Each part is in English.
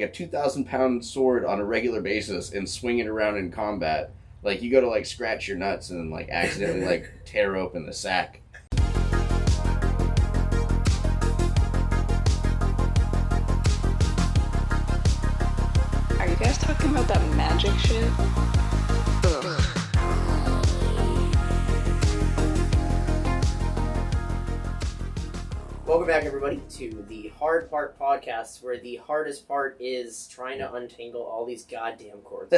like a 2,000-pound sword on a regular basis and swing it around in combat, like you go to like scratch your nuts and then like accidentally like tear open the sack. Are you guys talking about that magic shit? Ugh. Welcome back, everybody, to the Hard Part Podcast, where the hardest part is trying to untangle all these goddamn cords.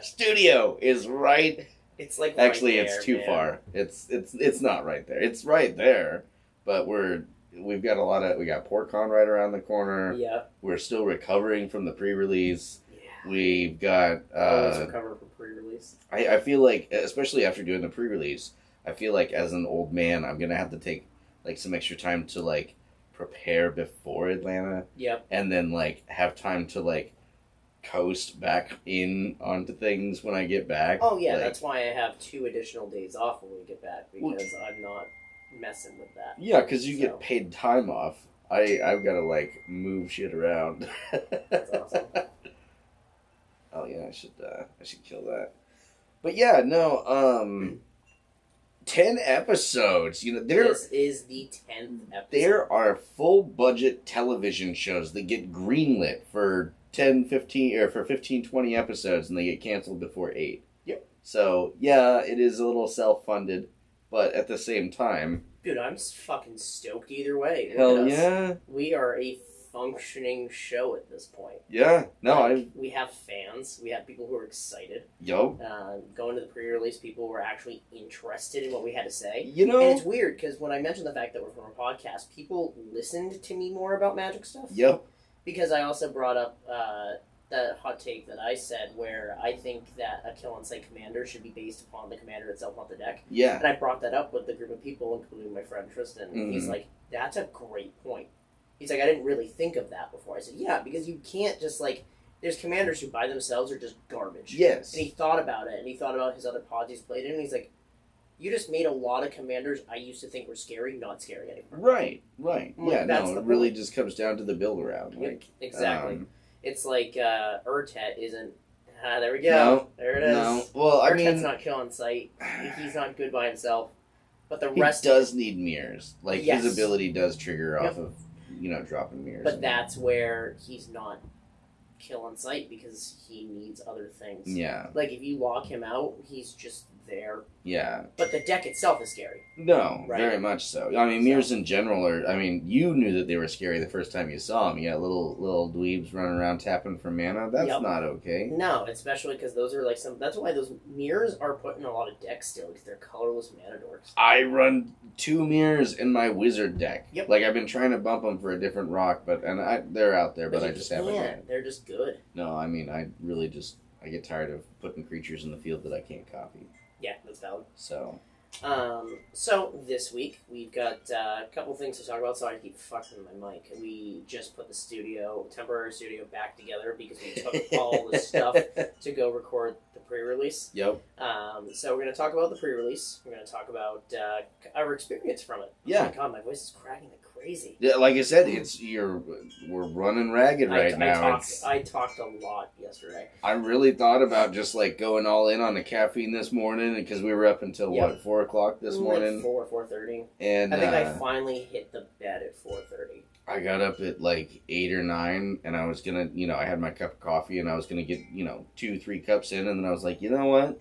Studio is right. It's like Actually, right it's there, too man. far. It's not right there. It's right there, but we've got we got PortCon right around the corner. Yeah. We're still recovering from the pre-release. Yeah. We've got Always recover from pre-release. I feel like, especially after doing the pre-release, I feel like as an old man, I'm gonna have to take like some extra time to like prepare before Atlanta. Yep. And then like have time to like coast back in onto things when I get back. Oh, yeah, like, that's why I have 2 additional days off when we get back, because I'm not messing with that. Yeah, because you get paid time off. I've got to like move shit around. That's awesome. Oh yeah, I should kill that. But yeah, no, 10 episodes. You know, This is the 10th episode. there are full budget television shows that get greenlit for 10, 15, or for 15, 20 episodes, and they get canceled before 8. Yep. So yeah, it is a little self-funded, but at the same time, Dude, I'm fucking stoked either way. Look hell at us. yeah, We are a functioning show at this point. yeah. No, Like, we have fans. We have people who are excited. Going to the pre-release, people were actually interested in what we had to say. you know, And it's weird, because when I mentioned the fact that we're from a podcast, people listened to me more about magic stuff. yep. Because I also brought up that hot take that I said, where I think that a kill on sight commander should be based upon the commander itself, not the deck. Yeah. And I brought that up with the group of people, including my friend Tristan. And he's Mhm. like, that's a great point. He's like, I didn't really think of that before. I said, yeah, because you can't just like, there's commanders who by themselves are just garbage. Yes. And he thought about it, and he thought about his other pods he's played in, and he's like, you just made a lot of commanders I used to think were scary, not scary anymore. Right. Like, Yeah, that's no, the it really point. just comes down to the build around. Yep, Like, exactly. It's like Urtet isn't. There we go. No, there it is. No. Well, I Urtet's mean, not kill on sight. He's not good by himself. But the he rest does need mirrors. Like, Yes. his ability does trigger Yep. off of, dropping mirrors. But that's where he's not kill on sight, because he needs other things. Yeah. Like, if you lock him out, he's just there. Yeah. But the deck itself is scary. No, Right. very much so. I mean, mirrors in general are. I mean, you knew that they were scary the first time you saw them. You got little dweebs running around tapping for mana. That's Yep. not okay. No, especially because those are like that's why those mirrors are put in a lot of decks still, because they're colorless mana dorks. I run 2 mirrors in my wizard deck. Yep. Like, I've been trying to bump them for a different rock, they're out there, but I you just haven't. can't. They're just good. No, I mean, I get tired of putting creatures in the field that I can't copy. Yeah, that's valid. So, So this week we've got a couple things to talk about. Sorry, I keep fucking my mic. We just put the temporary studio back together because we took all the stuff to go record the pre-release. yep. So we're going to talk about the pre-release. We're going to talk about our experience from it. Yeah. Oh my god, my voice is cracking like crazy. Yeah, like I said, we're running ragged right now. I talked a lot yesterday. I really thought about just like going all in on the caffeine this morning because we were up until Yep. 4 o'clock this morning. 4:30. And I think I finally hit the bed at 4:30. I got up at like 8 or 9 and I was gonna, I had my cup of coffee and I was gonna get, 2-3 cups in, and then I was like, you know what?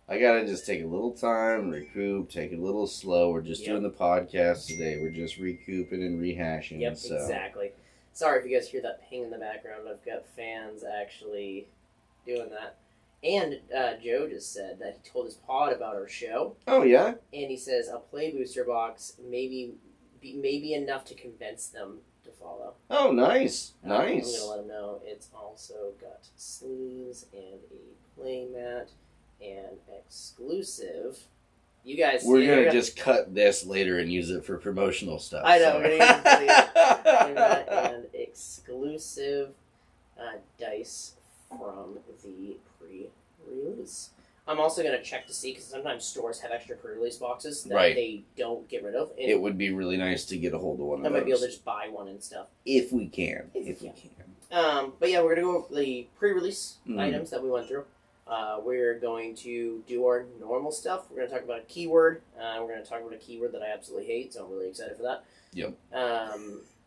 I gotta just take a little time, recoup, take it a little slow. We're just doing the podcast today. We're just recouping and rehashing. Yep, so. exactly. Sorry if you guys hear that ping in the background. I've got fans actually doing that. And Joe just said that he told his pod about our show, Oh yeah. and he says a play booster box maybe enough to convince them to follow. Oh, nice, I'm gonna nice. let him know it's also got sleeves and a play mat and exclusive. You guys, We're gonna just cut this later and use it for promotional stuff. I know, so. we're gonna use it for the play mat and exclusive dice from the pre-release. I'm also going to check to see, because sometimes stores have extra pre-release boxes that Right. they don't get rid of. And It would be really nice to get a hold of one I of might those. be able to just buy one and stuff. If we can. If we we can. But yeah, we're gonna go over the pre-release Mhm. items that we went through. We're going to do our normal stuff. We're gonna talk about a keyword. We're gonna talk about a keyword that I absolutely hate, so I'm really excited for that. Yep.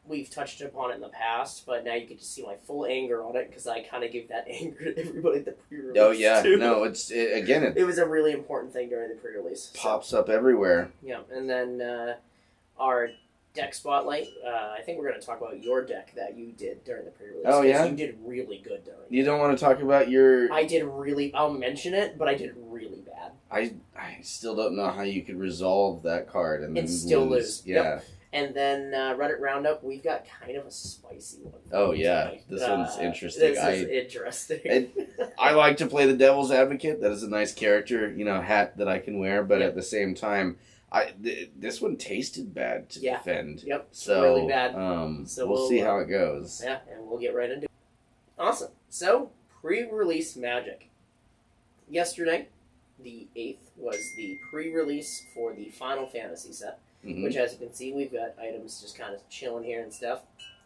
We've touched upon it in the past, but now you get to see my full anger on it because I kind of give that anger to everybody at the pre-release. Oh yeah, too. no, it It was a really important thing during the pre-release. pops up everywhere. Yeah, and then our deck spotlight. I think we're going to talk about your deck that you did during the pre-release. Oh, 'cause yeah? you did really good during it. You don't want to talk about your. I did really. I'll mention it, but I did really bad. I still don't know how you could resolve that card and then And still lose. Yeah. Yep. And then Reddit Roundup, we've got kind of a spicy one. Oh yeah, tonight. this one's interesting. This is interesting. I like to play the devil's advocate. That is a nice character, hat that I can wear. But Yep. at the same time, this one tasted bad to Yeah. defend. Yep, So really bad. So So we'll see how it goes. Yeah, and we'll get right into it. Awesome. So, pre-release Magic. Yesterday, the 8th, was the pre-release for the Final Fantasy set, Mhm. which, as you can see, we've got items just kind of chilling here and stuff.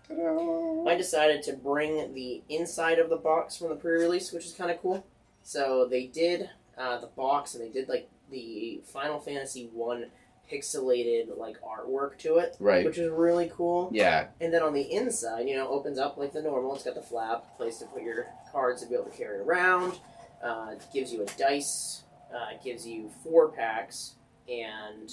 Ta-da. I decided to bring the inside of the box from the pre-release, which is kind of cool. So they did the box, and they did like the Final Fantasy 1 pixelated like artwork to it, Right. which is really cool. Yeah. And then on the inside, opens up like the normal. It's got the flap, place to put your cards to be able to carry around. It gives you a dice. It gives you 4 packs, and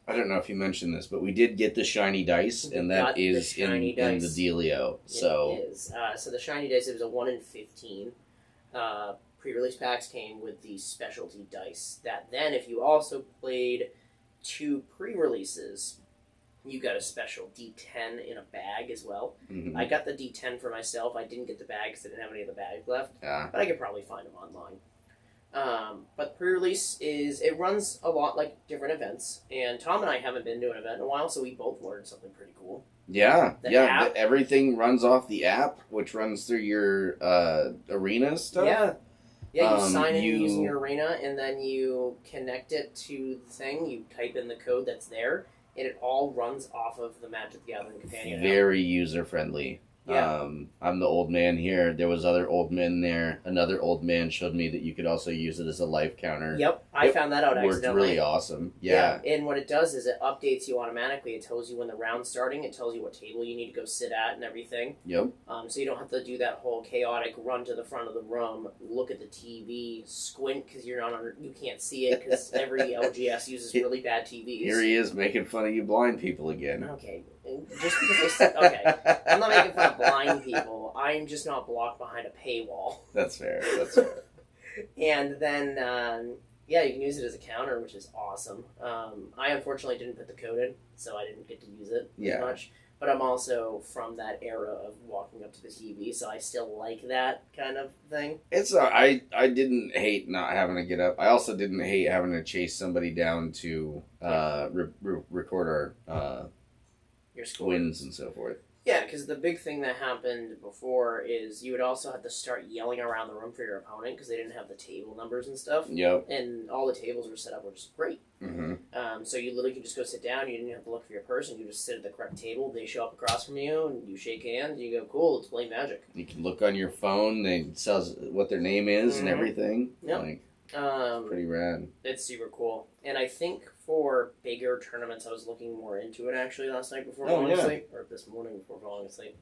I don't know if you mentioned this, but we did get the shiny dice, We and got that the is shiny in the dice. dealio. So it is. So the shiny dice, it was a 1 in 15. Pre-release packs came with the specialty dice. That then, if you also played 2 pre-releases, you got a special D10 in a bag as well. mhm. I got the D10 for myself. I didn't get the bag because I didn't have any of the bags left, Yeah. but I could probably find them online. But pre-release it runs a lot like different events, and Tom and I haven't been to an event in a while, so we both learned something pretty cool. Yeah, The yeah. app? Everything runs off the app, which runs through your arena stuff. Yeah. Yeah, you sign in you- using your arena, and then you connect it to the thing. You type in the code that's there, and it all runs off of the Magic the Gathering Companion app. Very user friendly. Yeah. I'm the old man here. There was other old men there. Another old man showed me that you could also use it as a life counter. Yep, I It found that out Worked accidentally. really awesome. Yeah. And what it does is it updates you automatically. It tells you when the round's starting. It tells you what table you need to go sit at and everything. Yep. So you don't have to do that whole chaotic run to the front of the room, look at the TV, squint because you can't see it because every LGS uses really bad TVs. Here he is making fun of you blind people again. Okay, just because okay, I'm not making fun of blind people. I'm just not blocked behind a paywall. That's fair. That's fair. And then, yeah, you can use it as a counter, which is awesome. I unfortunately didn't put the code in, so I didn't get to use it Yeah. as much. But I'm also from that era of walking up to the TV, so I still like that kind of thing. I didn't hate not having to get up. I also didn't hate having to chase somebody down to record our Your score. wins and so forth. Yeah, because the big thing that happened before is you would also have to start yelling around the room for your opponent because they didn't have the table numbers and stuff. Yep. And all the tables were set up, which is great. Mm-hmm. So you literally could just go sit down. You didn't have to look for your person. You just sit at the correct table. They show up across from you, and you shake hands. You go, cool, let's play Magic. You can look on your phone. It says what their name is and Mhm. everything. Yep. Like, Um, pretty rad. It's super cool. And I think for bigger tournaments, I was looking more into it actually last night before Oh, falling yeah. asleep, or this morning before falling asleep.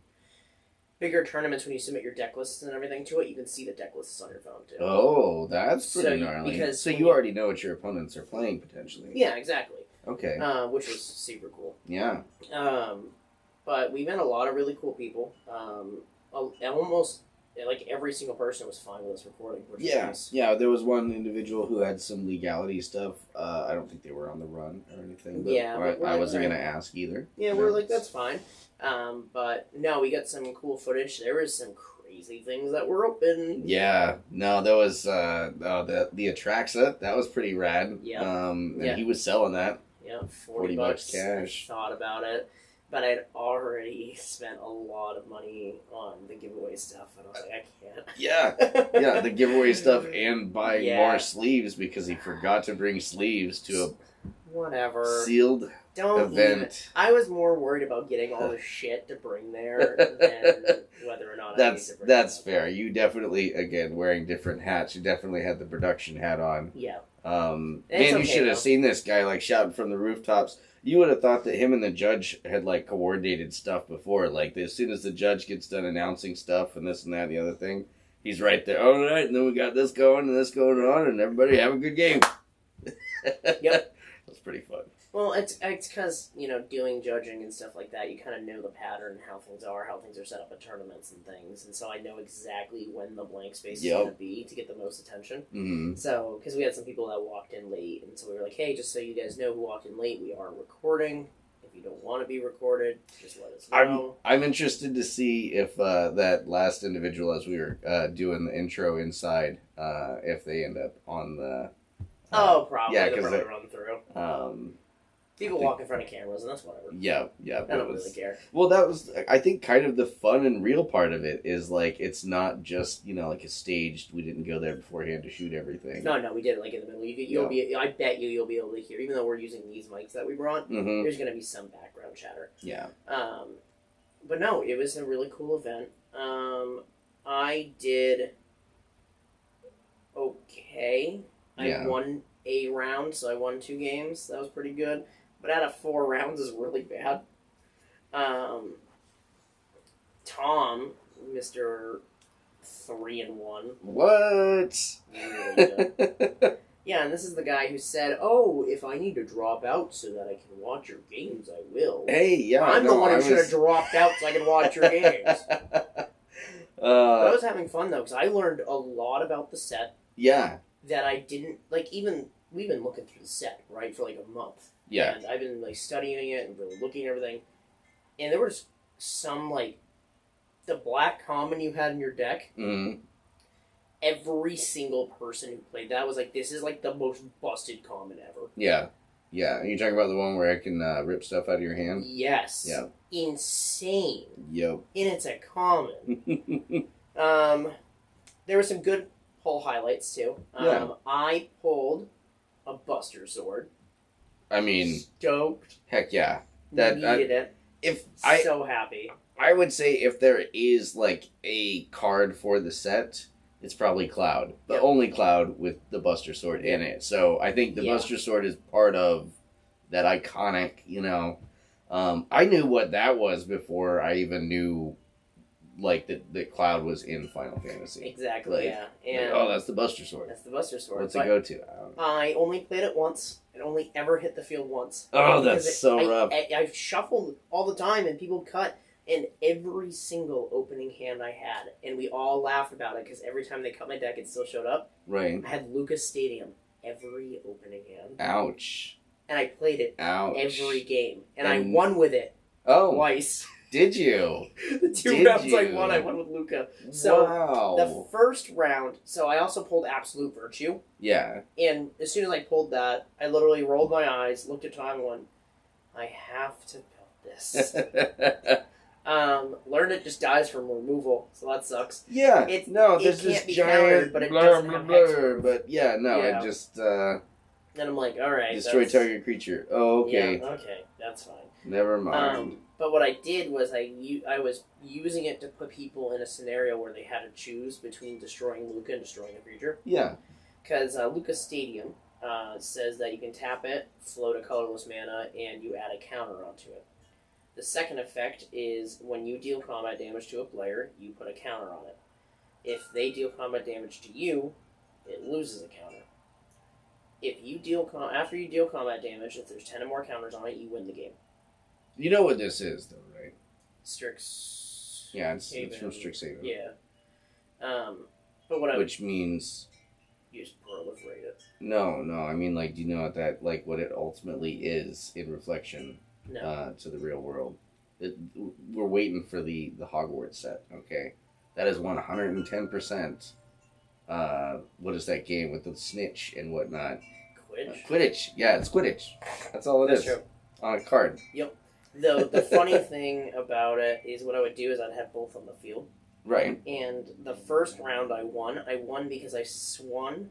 Bigger tournaments, when you submit your deck lists and everything to it, you can see the deck lists on your phone too. Oh, that's pretty So, gnarly. because So when you you- already know what your opponents are playing potentially. Yeah, exactly. Okay. Which was super cool. Yeah. But we met a lot of really cool people. Almost like every single person was fine with us recording, which is Yeah. nice. Yeah. There was one individual who had some legality stuff. I don't think they were on the run or anything. But Yeah, I, but we're I like, wasn't alright. gonna ask either. Yeah, we're like, that's fine. But no, we got some cool footage. There was some crazy things that were open. Yeah, no, that was the Atraxa. That was pretty rad. Yeah. And Yeah. he was selling that. Yeah, 40 bucks cash. I thought about it, but I'd already spent a lot of money on the giveaway stuff, and I was like, I can't. Yeah, yeah, the giveaway stuff and buying Yeah. more sleeves because he forgot to bring sleeves to Whatever. a sealed Don't event. even. I was more worried about getting all the shit to bring there than whether or not I need to bring That's it. fair. You definitely, again, wearing different hats. You definitely had the production hat on. Yeah. Man, It's you okay, should though. have seen this guy like shouting from the rooftops. You would have thought that him and the judge had like coordinated stuff before. Like as soon as the judge gets done announcing stuff and this and that and the other thing, he's right there. All right, and then we got this going and this going on, and everybody have a good game. Yep. That's pretty fun. Well, it's because, doing judging and stuff like that, you kind of know the pattern, how things are set up at tournaments and things, and so I know exactly when the blank space is going to be to get the most attention. Mm-hmm. So, because we had some people that walked in late, and so we were like, hey, just so you guys know who walked in late, we are recording. If you don't want to be recorded, just let us know. I'm interested to see if that last individual, as we were doing the intro inside, if they end up on the... probably. yeah, They'll 'cause probably run through. People walk in front of cameras, and that's whatever. Yeah. I don't really care. Well, that was, I think, kind of the fun and real part of it is, like, it's not just, like a staged, we didn't go there beforehand to shoot everything. No, we did it, like, in the middle. I bet you'll be able to hear, even though we're using these mics that we brought, Mm-hmm. there's going to be some background chatter. Yeah. But no, it was a really cool event. I did okay. I won a round, so I won 2 games. That was pretty good. But out of 4 rounds is really bad. Tom, Mr. 3-1. What? Really good. Yeah, and this is the guy who said, "Oh, if I need to drop out so that I can watch your games, I will." Hey, yeah. I'm the one who should have dropped out so I can watch your games. But I was having fun, though, because I learned a lot about the set Yeah. that I didn't, we've been looking through the set, right, for, a month. Yeah. And I've been, studying it and really looking at everything. And there was some, the black common you had in your deck, Mm-hmm. every single person who played that was like, this is, the most busted common ever. Yeah. Yeah. Are you talking about the one where I can rip stuff out of your hand? Yes. Yeah. Insane. Yep. And it's a common. There were some good pull highlights, too. Yeah. I pulled a Buster Sword. I mean, Stoked. heck yeah. Needed it. If So happy. I would say if there is a card for the set, it's probably Cloud. The only Cloud with the Buster Sword in it. So I think the Buster Sword is part of that iconic, I knew what that was before I even knew that Cloud was in Final Fantasy. Exactly, yeah. And that's the Buster Sword. that's the Buster Sword. What's it go to? I only played it once. It only ever hit the field once. Oh, that's so rough. I've shuffled all the time, and people cut in every single opening hand I had, and we all laughed about it, because every time they cut my deck, it still showed up. Right. I had Lucas Stadium every opening hand. Ouch. And I played it Ouch. every game. And I won with it twice. Did you? The 2 Did rounds you? I won with Luca. So wow. the first round, so I also pulled Absolute Virtue. Yeah. And as soon as I pulled that, I literally rolled my eyes, looked at Tom, and went, I have to build this. Learned it just dies from removal, so that sucks. Yeah. It there's can't this be giant countered, but it blur, doesn't blur, have blur, hex. but yeah, no, Yeah. it just And I'm like, all right, destroy target creature. Oh, okay. Yeah, okay, that's fine. Never mind. But what I did was I was using it to put people in a scenario where they had to choose between destroying Luca and destroying a creature. Yeah. Because Luca Stadium says that you can tap it, float a colorless mana, and you add a counter onto it. The second effect is when you deal combat damage to a player, you put a counter on it. If they deal combat damage to you, it loses a counter. If you deal after you deal combat damage, if there's 10 or more counters on it, you win the game. You know what this is, though, right? Strix. Yeah, it's from Strixhaven. Yeah. But what Which means... You just proliferate it. No, I mean, do you know what it ultimately is in reflection No. to the real world? We're waiting for the Hogwarts set, okay? That is 110%. What is that game with the snitch and whatnot? Quidditch. Quidditch. Yeah, it's Quidditch. That's all it is. True. On a card. Yep. The funny thing about it is what I would do is I'd have both on the field. Right. And the first round I won because I swung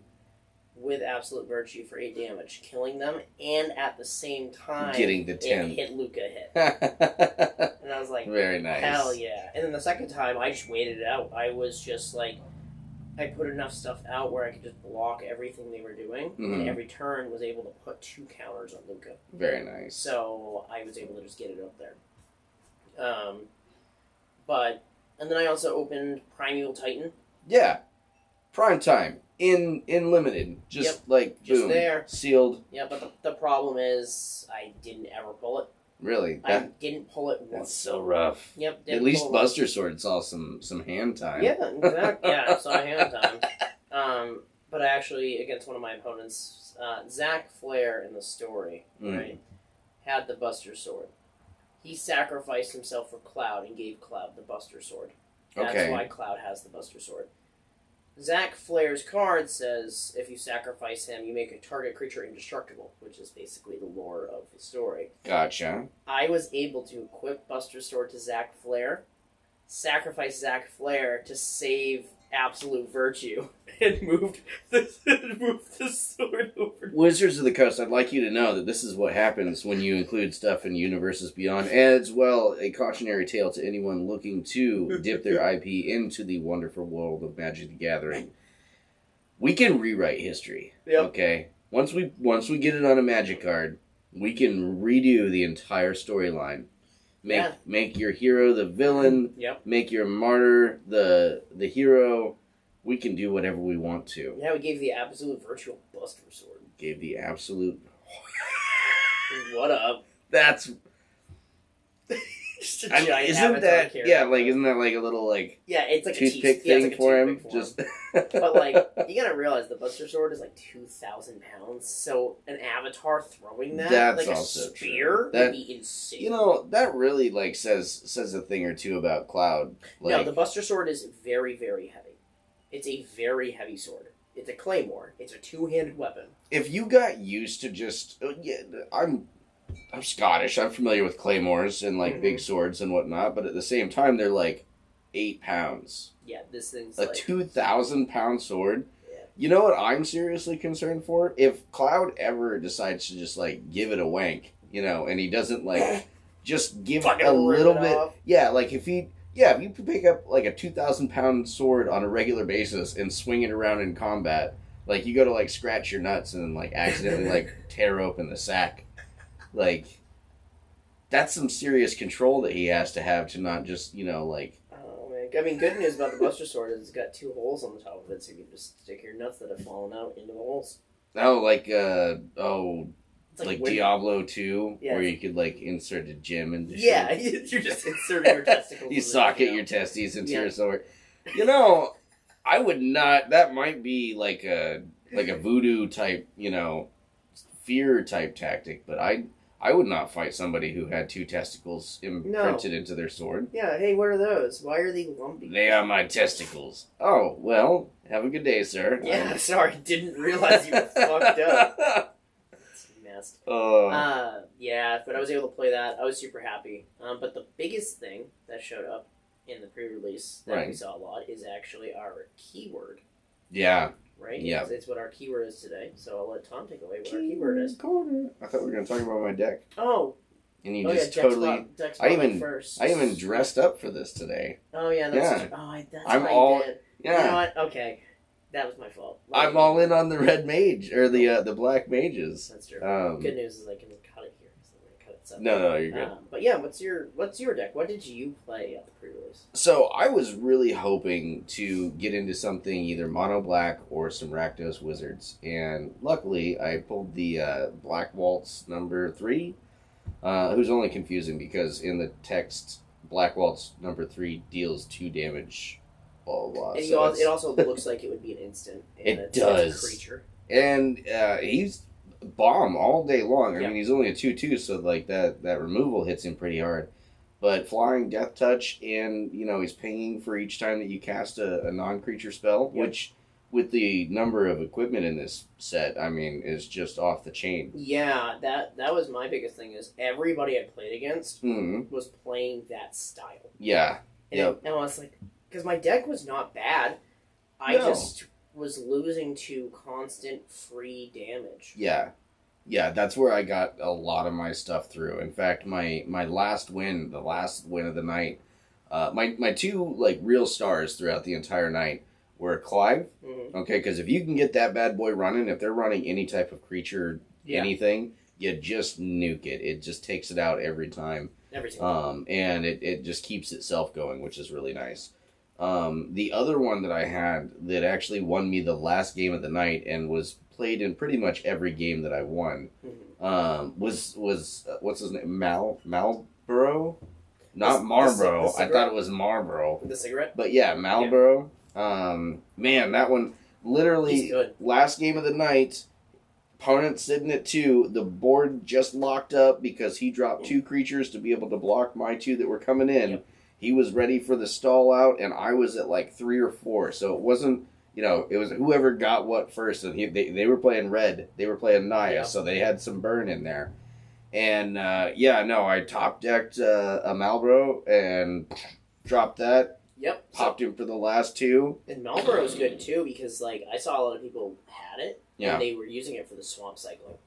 with Absolute Virtue for 8 damage, killing them, and at the same time Getting the 10. it hit Luca hit. Very And I was like, nice. hell yeah. And then the second time, I just waited it out. I was just like, I put enough stuff out where I could just block everything they were doing, and every turn was able to put 2 counters on Luca. Very nice. So I was able to just get it up there. And then I also opened Primeval Titan. Yeah. Prime time. In limited. Just like, just boom. there. Sealed. Yeah, but the problem is I didn't ever pull it. Really? I didn't pull it That's once. so rough. Yep. At least Buster Sword saw some hand time. Yeah, exactly. Yeah, I saw hand time. But I actually, against one of my opponents, Zach Flair in the story, right, had the Buster Sword. He sacrificed himself for Cloud and gave Cloud the Buster Sword. That's why Cloud has the Buster Sword. Zach Flair's card says if you sacrifice him, you make a target creature indestructible, which is basically the lore of the story. Gotcha. I was able to equip Buster Sword to Zach Flair, sacrifice Zach Flair to save Absolute Virtue, and moved the sword over. Wizards of the Coast, I'd like you to know that this is what happens when you include stuff in Universes Beyond, as well a cautionary tale to anyone looking to dip their IP into the wonderful world of Magic the Gathering. We can rewrite history. Yep. Okay? Once we get it on a Magic card, we can redo the entire storyline. Make your hero the villain. Yep. Make your martyr the hero. We can do whatever we want to. Yeah, we gave the Absolute Virtual Buster Sword. Gave the absolute. What up? That's. Just a giant isn't Avatar that character. yeah? Like isn't that like a little like yeah? It's like toothpick a yeah, thing it's like a for him? toothpick Just. But like you gotta realize the Buster Sword is like 2,000 pounds. So an Avatar throwing that That's like a also spear true. would be insane. You know that really like says a thing or two about Cloud. Like, no, the Buster Sword is very, very heavy. It's a very heavy sword. It's a claymore. It's a 2-handed weapon. if you got used to just I'm Scottish. I'm familiar with claymores and like big swords and whatnot, but at the same time they're like 8 pounds. Yeah, this thing's A like 2,000-pound sword. Yeah. You know what I'm seriously concerned for? If Cloud ever decides to just like give it a wank, you know, and he doesn't like just give Fucking a rip little it bit. off. Yeah, like if you pick up like a 2,000-pound sword on a regular basis and swing it around in combat, like you go to like scratch your nuts and then like accidentally like tear open the sack, like that's some serious control that he has to have to not just like. Oh man! I mean, good news about the Buster Sword is it's got 2 holes on the top of it, so you can just stick your nuts that have fallen out into the holes. Oh, like It's like when- Diablo 2, Yeah. where you could like insert a gem into Yeah, shit. you're just inserting your testicles. You in socket the your testes into Yeah. your sword. You know, I would not. That might be like a voodoo type, fear type tactic. But I would not fight somebody who had 2 testicles imprinted into their sword. Yeah. Hey, what are those? Why are they lumpy? They are my testicles. Oh well, have a good day, sir. Yeah. Sorry, didn't realize you were fucked up. It's messed. Yeah, but I was able to play that. I was super happy. But the biggest thing that showed up in the pre-release that we saw a lot is actually our keyword. Yeah. Right? Yeah. It's what our keyword is today. So I'll let Tom take away what our keyword is. I thought we were going to talk about my deck. Oh. And you Oh, just yeah, totally. Dex I even first. I even dressed up for this today. Oh, yeah. That's that's I'm what all- I did. Yeah. You know what? Okay. That was my fault. I'm all in on the red mage or the black mages. That's true. Um, Good news is I can cut it here. So I'm gonna cut it separate. No, you're good. But yeah, what's your deck? What did you play at the pre-release? So I was really hoping to get into something either mono black or some Rakdos Wizards, and luckily I pulled the Black Waltz number 3, who's only confusing because in the text Black Waltz number 3 deals 2 damage. Blah, blah, blah. And So it also looks like it would be an instant. And It it's does. a creature. And he's bomb all day long. I Yeah. mean, he's only a 2/2, so like that removal hits him pretty hard. But flying, death touch, and he's paying for each time that you cast a non-creature spell, Yep. which with the number of equipment in this set, I mean, is just off the chain. Yeah, that was my biggest thing is everybody I played against was playing that style. Yeah. And, Yep. and I was like, because my deck was not bad. I No. just was losing to constant free damage. Yeah. Yeah, that's where I got a lot of my stuff through. In fact, my last win, the last win of the night, my two like real stars throughout the entire night were Clive. Mm-hmm. Okay, because if you can get that bad boy running, if they're running any type of creature, anything, you just nuke it. It just takes it out every time. Every time. And it just keeps itself going, which is really nice. The other one that I had that actually won me the last game of the night and was played in pretty much every game that I won was what's his name? Marlboro? Not Marlboro. I thought it was Marlboro. The cigarette? But yeah, Marlboro. Man, that one literally last game of the night. Opponent sitting at 2. The board just locked up because he dropped 2 creatures to be able to block my 2 that were coming in. Yep. He was ready for the stall out, and I was at like 3 or 4. So it wasn't, it was whoever got what first. And they were playing red. They were playing Naya, so they had some burn in there. And I top decked a Marlboro and dropped that. Yep. Popped him for the last 2. And Marlboro's good too because like I saw a lot of people had it. Yeah. And they were using it for the swamp cycling.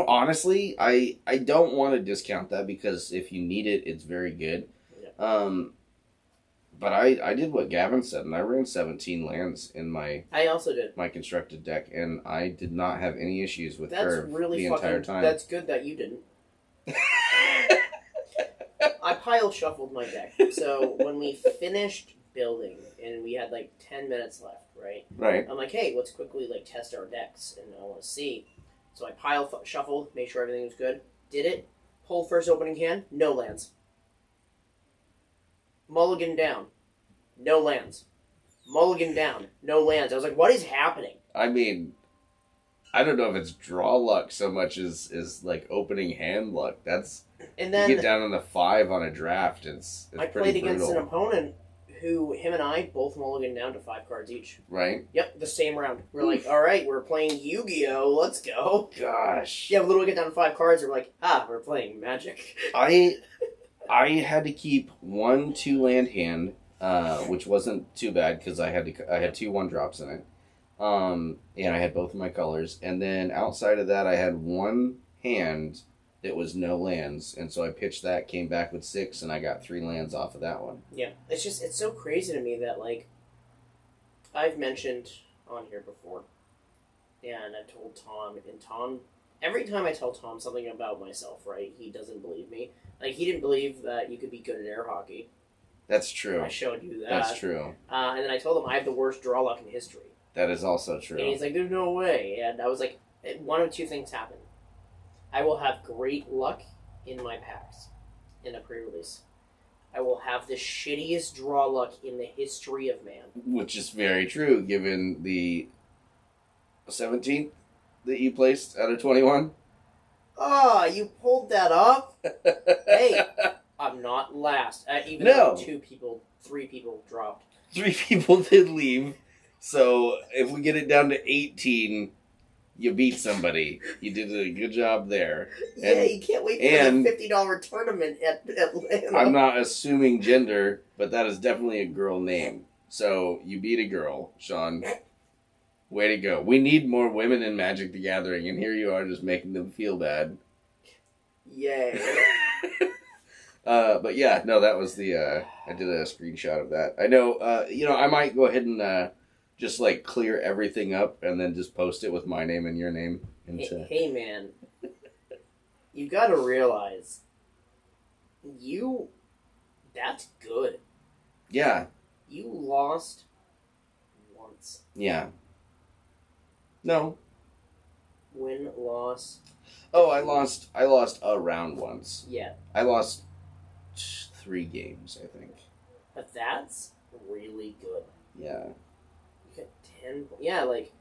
Honestly, I don't want to discount that because if you need it, it's very good. Yeah. But I did what Gavin said, and I ran 17 lands in my I also did my constructed deck, and I did not have any issues with That's curve really the entire time. That's good that you didn't. I pile shuffled my deck. So when we finished building and we had like 10 minutes left, right? Right. I'm like, hey, let's quickly like test our decks and I want to see. So I shuffled, made sure everything was good. Did it. Pulled first opening hand, no lands. Mulligan down, no lands. Mulligan down, no lands. I was like, what is happening? I mean, I don't know if it's draw luck so much as like opening hand luck. That's and then you get down on the 5 on a draft. It's I pretty played against brutal. an opponent who him and I both mulligan down to 5 cards each. Right? Yep, the same round. We're like, all right, we're playing Yu-Gi-Oh. Let's go. Gosh. Yeah, we literally get down to 5 cards. And we're like, we're playing Magic. I had to keep 1 2-land hand, which wasn't too bad because I had 2 1-drops in it, and I had both of my colors. And then outside of that, I had 1 hand that was no lands, and so I pitched that, came back with 6, and I got 3 lands off of that one. Yeah, it's so crazy to me that like I've mentioned on here before, and I told Tom, and Tom. Every time I tell Tom something about myself, right, he doesn't believe me. Like, he didn't believe that you could be good at air hockey. That's true. I showed you that. That's true. And then I told him I have the worst draw luck in history. That is also true. And he's like, there's no way. And I was like, one of 2 things happen. I will have great luck in my packs in a pre-release. I will have the shittiest draw luck in the history of man. Which is very true, given the 17th that you placed out of 21. You pulled that off? Hey, I'm not last. Even though 3 people dropped. 3 people did leave. So if we get it down to 18, you beat somebody. You did a good job there. Yeah, you can't wait for the $50 tournament at Atlanta. I'm not assuming gender, but that is definitely a girl name. So you beat a girl, Sean. Way to go. We need more women in Magic the Gathering, and here you are just making them feel bad. Yay. But yeah, no, that was I did a screenshot of that. I know, I might go ahead and just like clear everything up and then just post it with my name and your name. Hey man, you gotta realize, that's good. Yeah. You lost once. Yeah. No. Win, loss. Oh, I lost a round once. Yeah. I lost 3 games, I think. But that's really good. Yeah. You got 10. Yeah, like.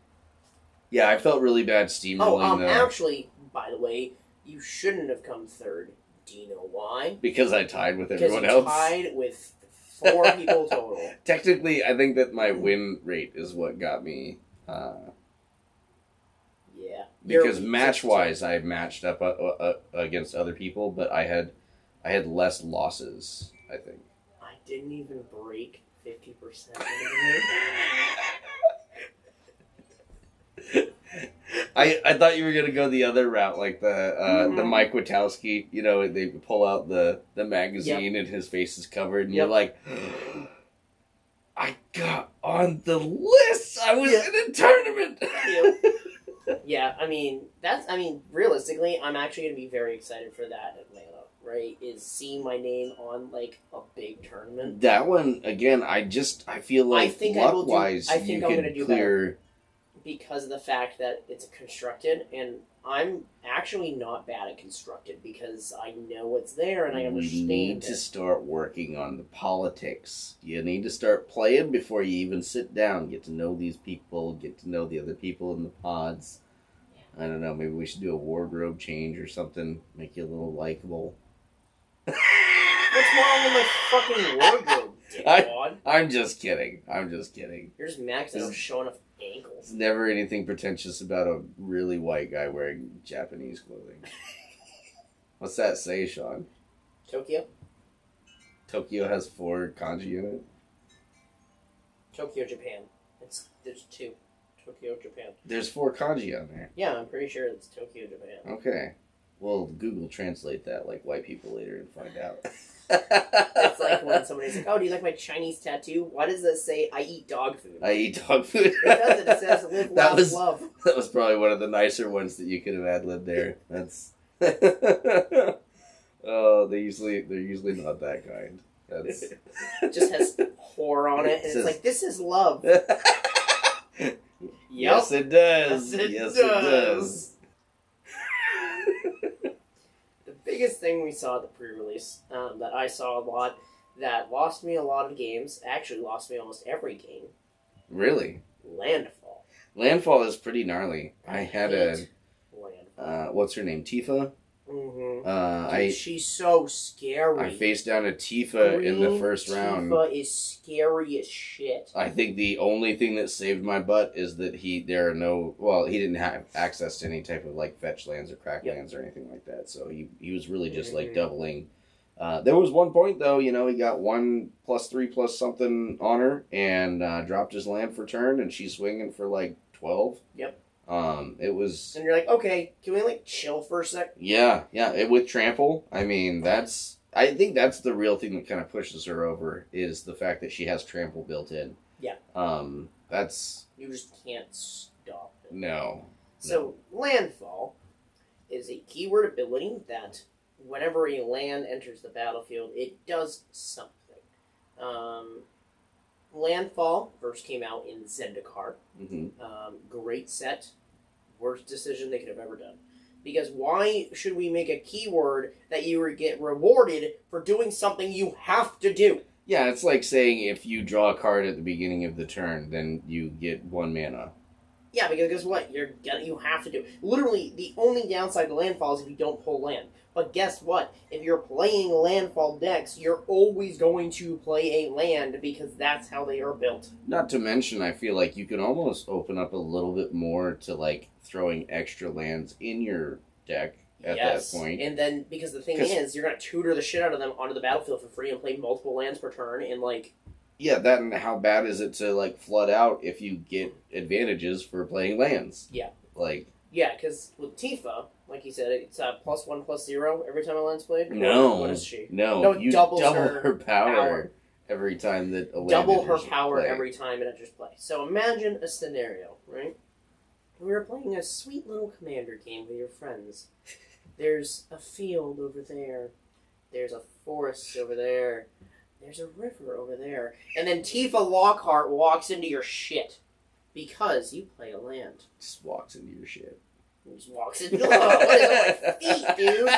Yeah, I felt really bad steamrolling. Actually, by the way, you shouldn't have come 3rd. Do you know why? Because I tied with everyone else. Tied with 4 people total. Technically, I think that my win rate is what got me. Yeah. Because match-wise, I matched up against other people, but I had less losses, I think. I didn't even break 50% into the I thought you were gonna go the other route, like the Mike Wachowski. You know, they pull out the magazine and his face is covered, and you're like, I got on the list. I was in a tournament. Yeah, I mean realistically, I'm actually gonna be very excited for that Atlanta. Right, is seeing my name on like a big tournament. That one again. I feel like luck wise, you I'm could gonna do clear. Better because of the fact that it's constructed, and I'm actually not bad at constructed because I know what's there and I understand. You need to start working on the politics. You need to start playing before you even sit down. Get to know these people. Get to know the other people in the pods. Yeah. I don't know. Maybe we should do a wardrobe change or something. Make you a little likable. What's wrong with my fucking wardrobe, dickwad? I'm just kidding. You're just mad because I'm showing off ankles. There's never anything pretentious about a really white guy wearing Japanese clothing. What's that say, Sean? Tokyo? Tokyo has 4 kanji in it? Tokyo, Japan. There's 2. Tokyo, Japan. There's 4 kanji on there. Yeah, I'm pretty sure it's Tokyo, Japan. Okay. Well, Google translate that like white people later and find out. It's like when somebody's like, oh, do you like my Chinese tattoo? Why does it say, I eat dog food? I eat dog food. It doesn't. It says, live, laugh, love. That was probably one of the nicer ones that you could have ad-libbed there. That's... Oh, they're usually not that kind. That's... It just has whore on it, and it's like, this is love. Yes, it does. Yes, it does. The biggest thing we saw at the pre-release, that I saw a lot, that lost me a lot of games, actually lost me almost every game. Really? Landfall. Landfall is pretty gnarly. I had Landfall. What's her name? Tifa? Mm-hmm. Dude, she's so scary. I faced down a Tifa in the first round. Tifa is scary as shit. I think the only thing that saved my butt is that he didn't have access to any type of like fetch lands or crack lands or anything like that. So he was really just like doubling. There was one point though, he got 1+3+ something on her and dropped his land for turn, and she's swinging for like 12. Yep. It was... And you're like, okay, can we, like, chill for a sec? Yeah. With Trample, I mean, I think that's the real thing that kind of pushes her over, is the fact that she has Trample built in. Yeah. That's... You just can't stop it. No. So, Landfall is a keyword ability that whenever a land enters the battlefield, it does something. Landfall first came out in Zendikar. Mm-hmm. Great set. Worst decision they could have ever done. Because why should we make a keyword that you get rewarded for doing something you have to do? Yeah, it's like saying if you draw a card at the beginning of the turn, then you get 1 mana. Yeah, because guess what? You have to do. Literally, the only downside to Landfall is if you don't pull land. But guess what? If you're playing Landfall decks, you're always going to play a land because that's how they are built. Not to mention, I feel like you can almost open up a little bit more to like throwing extra lands in your deck at that point. And then, because the thing is, you're going to tutor the shit out of them onto the battlefield for free and play multiple lands per turn and like... Yeah, that, and how bad is it to like flood out if you get advantages for playing lands? Yeah. Like... Yeah, because with Tifa, like you said, it's +1/+0 every time a land's played. No. What is she? No, you double her power every time that a land double her enters power play. every time it enters play. So imagine a scenario, right? We were playing a sweet little commander game with your friends. There's a field over there. There's a forest over there. There's a river over there. And then Tifa Lockhart walks into your shit. Because you play a land. Just walks into your shit. Just walks into what is on my feet, dude?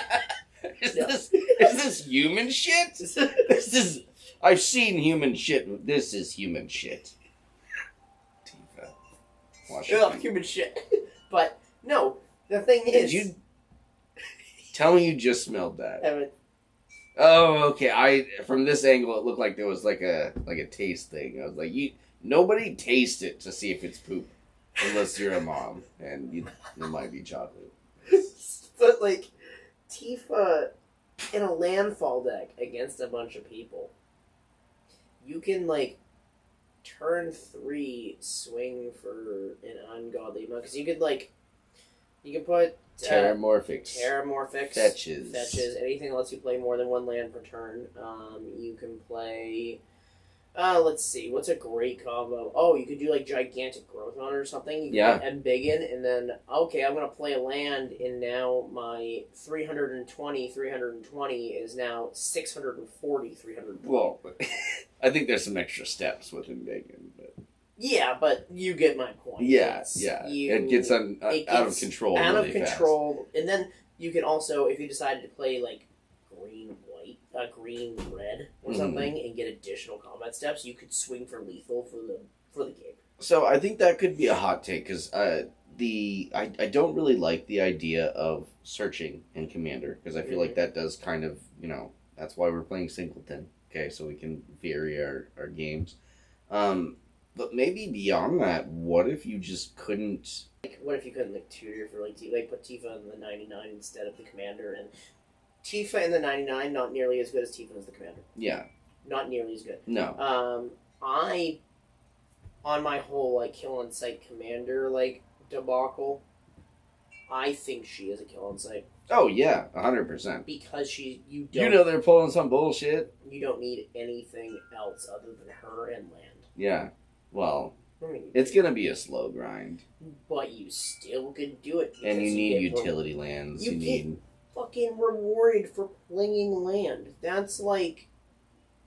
Is this human shit? This is... I've seen human shit. This is human shit. Tifa. Wash your feet. Human shit. But, no. The thing is... Did you... Tell me you just smelled that. Evan. Oh, okay. From this angle, it looked like there was like a taste thing. I was like, nobody taste it to see if it's poop, unless you're a mom, and it might be chocolate. But like, Tifa in a landfall deck against a bunch of people, you can like turn 3 swing for an ungodly amount because you could put Terramorphics. fetches, anything that lets you play more than one land per turn. You can play. Let's see, what's a great combo? Oh, you could do like Gigantic Growth on it or something. You can put Embiggen, and then okay, I'm gonna play a land, and now my 320 is now 640 320. Well, I think there's some extra steps with Embiggen, but yeah, but you get my point. Yeah, it gets out of control. Out really of control, and then you can also, if you decided to play like green red or something, and get additional combat steps, you could swing for lethal for the game. So I think that could be a hot take because I don't really like the idea of searching in Commander because I feel like that does kind of that's why we're playing Singleton. Okay, so we can vary our games. But maybe beyond that, what if you just couldn't? What if you couldn't tutor for put Tifa in the 99 instead of the Commander, and Tifa in the 99 not nearly as good as Tifa as the Commander. Yeah, not nearly as good. No. I on my whole kill on sight Commander debacle, I think she is a kill on sight. Oh yeah, 100%. Because they're pulling some bullshit. You don't need anything else other than her and land. Yeah. Well, it's going to be a slow grind. But you still could do it. And you need utility lands. You need fucking rewarded for playing land. That's like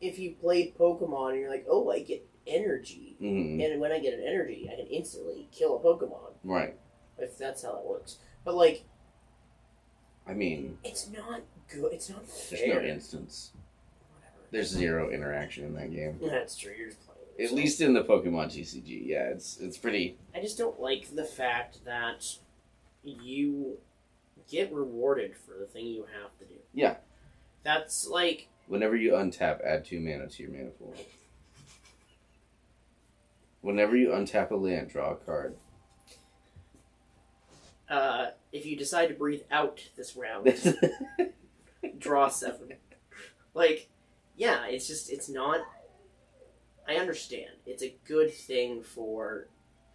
if you played Pokemon and you're like, oh, I get energy. Mm-hmm. And when I get an energy, I can instantly kill a Pokemon. Right. If that's how that works. But I mean, it's not good. It's not fair. There's no instance. Whatever. There's zero interaction in that game. That's true. You're just playing. At least in the Pokemon TCG, yeah, it's pretty. I just don't like the fact that you get rewarded for the thing you have to do. Yeah. That's whenever you untap, add 2 mana to your mana pool. Whenever you untap a land, draw a card. If you decide to breathe out this round, draw 7. Yeah, it's not. I understand. It's a good thing for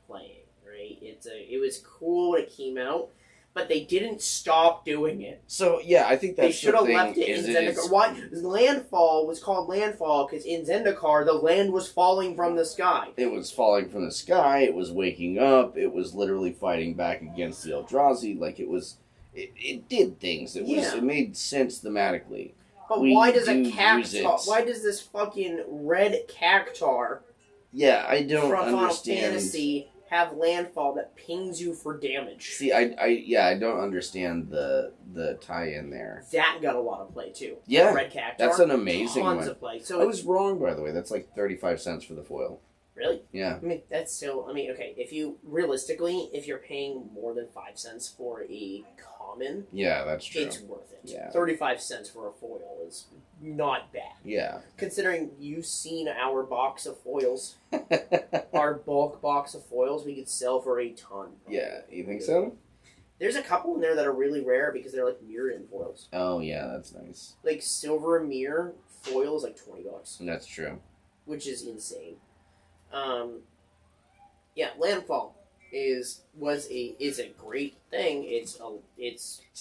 playing, right? It was cool when it came out, but they didn't stop doing it. So yeah, I think that's they should have left it in Zendikar. Why Landfall was called Landfall because in Zendikar the land was falling from the sky. It was falling from the sky. It was waking up. It was literally fighting back against the Eldrazi. It did things. It made sense thematically. But why does a Cactar? Why does this fucking red Cactar? Yeah, I don't from Final understand. Fantasy have landfall that pings you for damage. See, I don't understand the tie-in there. That got a lot of play too. Yeah, red Cactar. That's an amazing tons one. Of play. So I was wrong, by the way. That's 35 cents for the foil. Really? Yeah. I mean, that's still. Okay. If you're paying more than 5 cents for a common, yeah, that's true. It's worth it. Yeah. 35 cents for a foil is not bad. Yeah. Considering you've seen our box of foils, our bulk box of foils, we could sell for a ton. Yeah, you think so? There's a couple in there that are really rare because they're mirror-in foils. Oh yeah, that's nice. Silver mirror foil is $20. That's true. Which is insane. Yeah, Landfall is a great thing. It's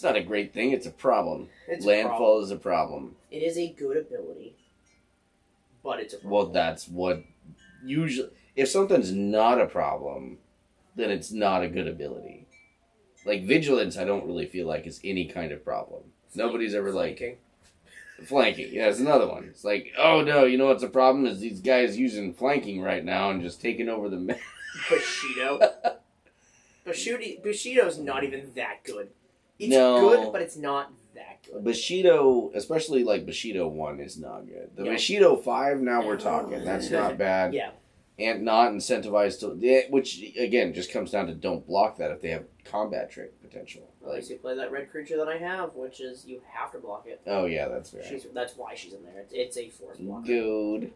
not a great thing. It's a problem. Landfall is a problem. It is a good ability, but it's a problem. Well, that's what usually. If something's not a problem, then it's not a good ability. Vigilance, I don't really feel like is any kind of problem. Nobody's ever flanking. Yeah, it's another one. It's oh no, you know what's a problem is these guys using flanking right now and just taking over the map. Bushido's not even that good. It's good, but it's not that good. Bushido, especially Bushido 1 is not good. The Bushido 5, now we're talking. That's not bad. Yeah. And not incentivized to... Which, again, just comes down to don't block that if they have combat trick potential. You play that red creature that I have, which is you have to block it. Oh, yeah, that's fair. That's why she's in there. It's a force blocker. Good.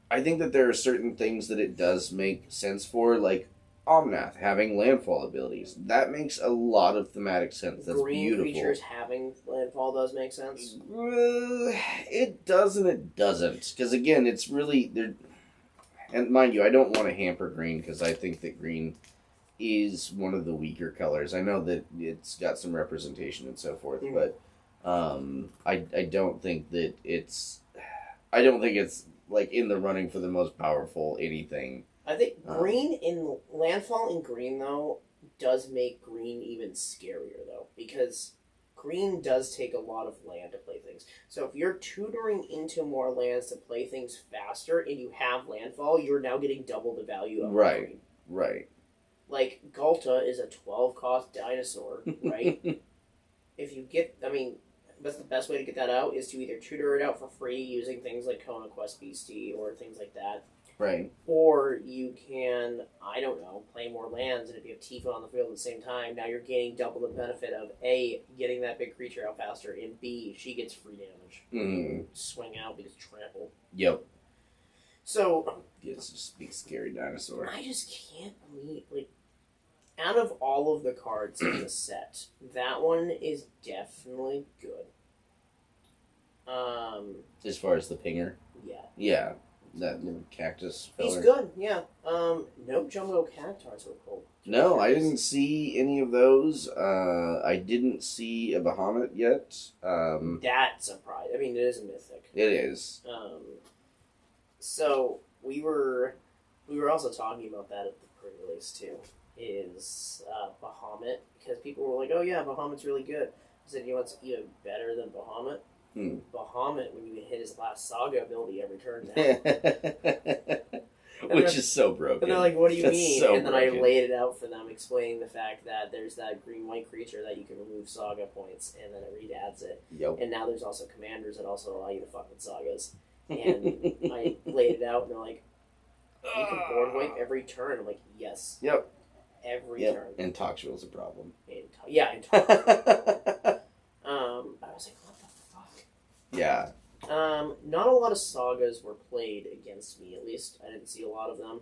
I think that there are certain things that it does make sense for, Omnath having landfall abilities. That makes a lot of thematic sense. That's beautiful. Green creatures having landfall does make sense? It does and it doesn't. Because, again, it's really... And mind you, I don't want to hamper green because I think that green is one of the weaker colors. I know that it's got some representation and so forth, but I don't think that it's like in the running for the most powerful anything. I think green in landfall in green though does make green even scarier though, because green does take a lot of land to play things. So if you're tutoring into more lands to play things faster and you have landfall, you're now getting double the value of green. Right. Like Galta is a 12 cost dinosaur, right? If you get, I mean, that's the best way to get that out is to either tutor it out for free using things like Kona Quest Beastie or things like that. Right. Or you can, I don't know, play more lands, and if you have Tifa on the field at the same time, now you're gaining double the benefit of A, getting that big creature out faster, and B, she gets free damage. Swing out because trample. Yep. So It's just a big scary dinosaur. I just can't believe, like, out of all of the cards in the set, that one is definitely good. As far as the pinger? Yeah. Yeah. That little cactus feller. He's good, yeah. No jumbo cactars were cool. No, I didn't see any of those. I didn't see a Bahamut yet. That's a prize. I mean, it is a mythic. It is. So we were also talking about that at the pre-release too. Is Bahamut, because people were like, "Oh yeah, Bahamut's really good." I said, "You know what's even better than Bahamut? Bahamut, when you hit his last Saga ability every turn now." Which is so broken. And they're like, "What do you That's mean?" so and then broken. I laid it out for them, explaining the fact that there's that green-white creature that you can remove Saga points, and then it re-adds it. Yep. And now there's also commanders that also allow you to fuck with Sagas. And I laid it out, and they're like, "You can board wipe every turn." I'm like, "Yes." Yep. Every Yep. turn. And Toxvil's a problem. Yeah, in I was like, what the fuck? Yeah. Not a lot of sagas were played against me, at least. I didn't see a lot of them.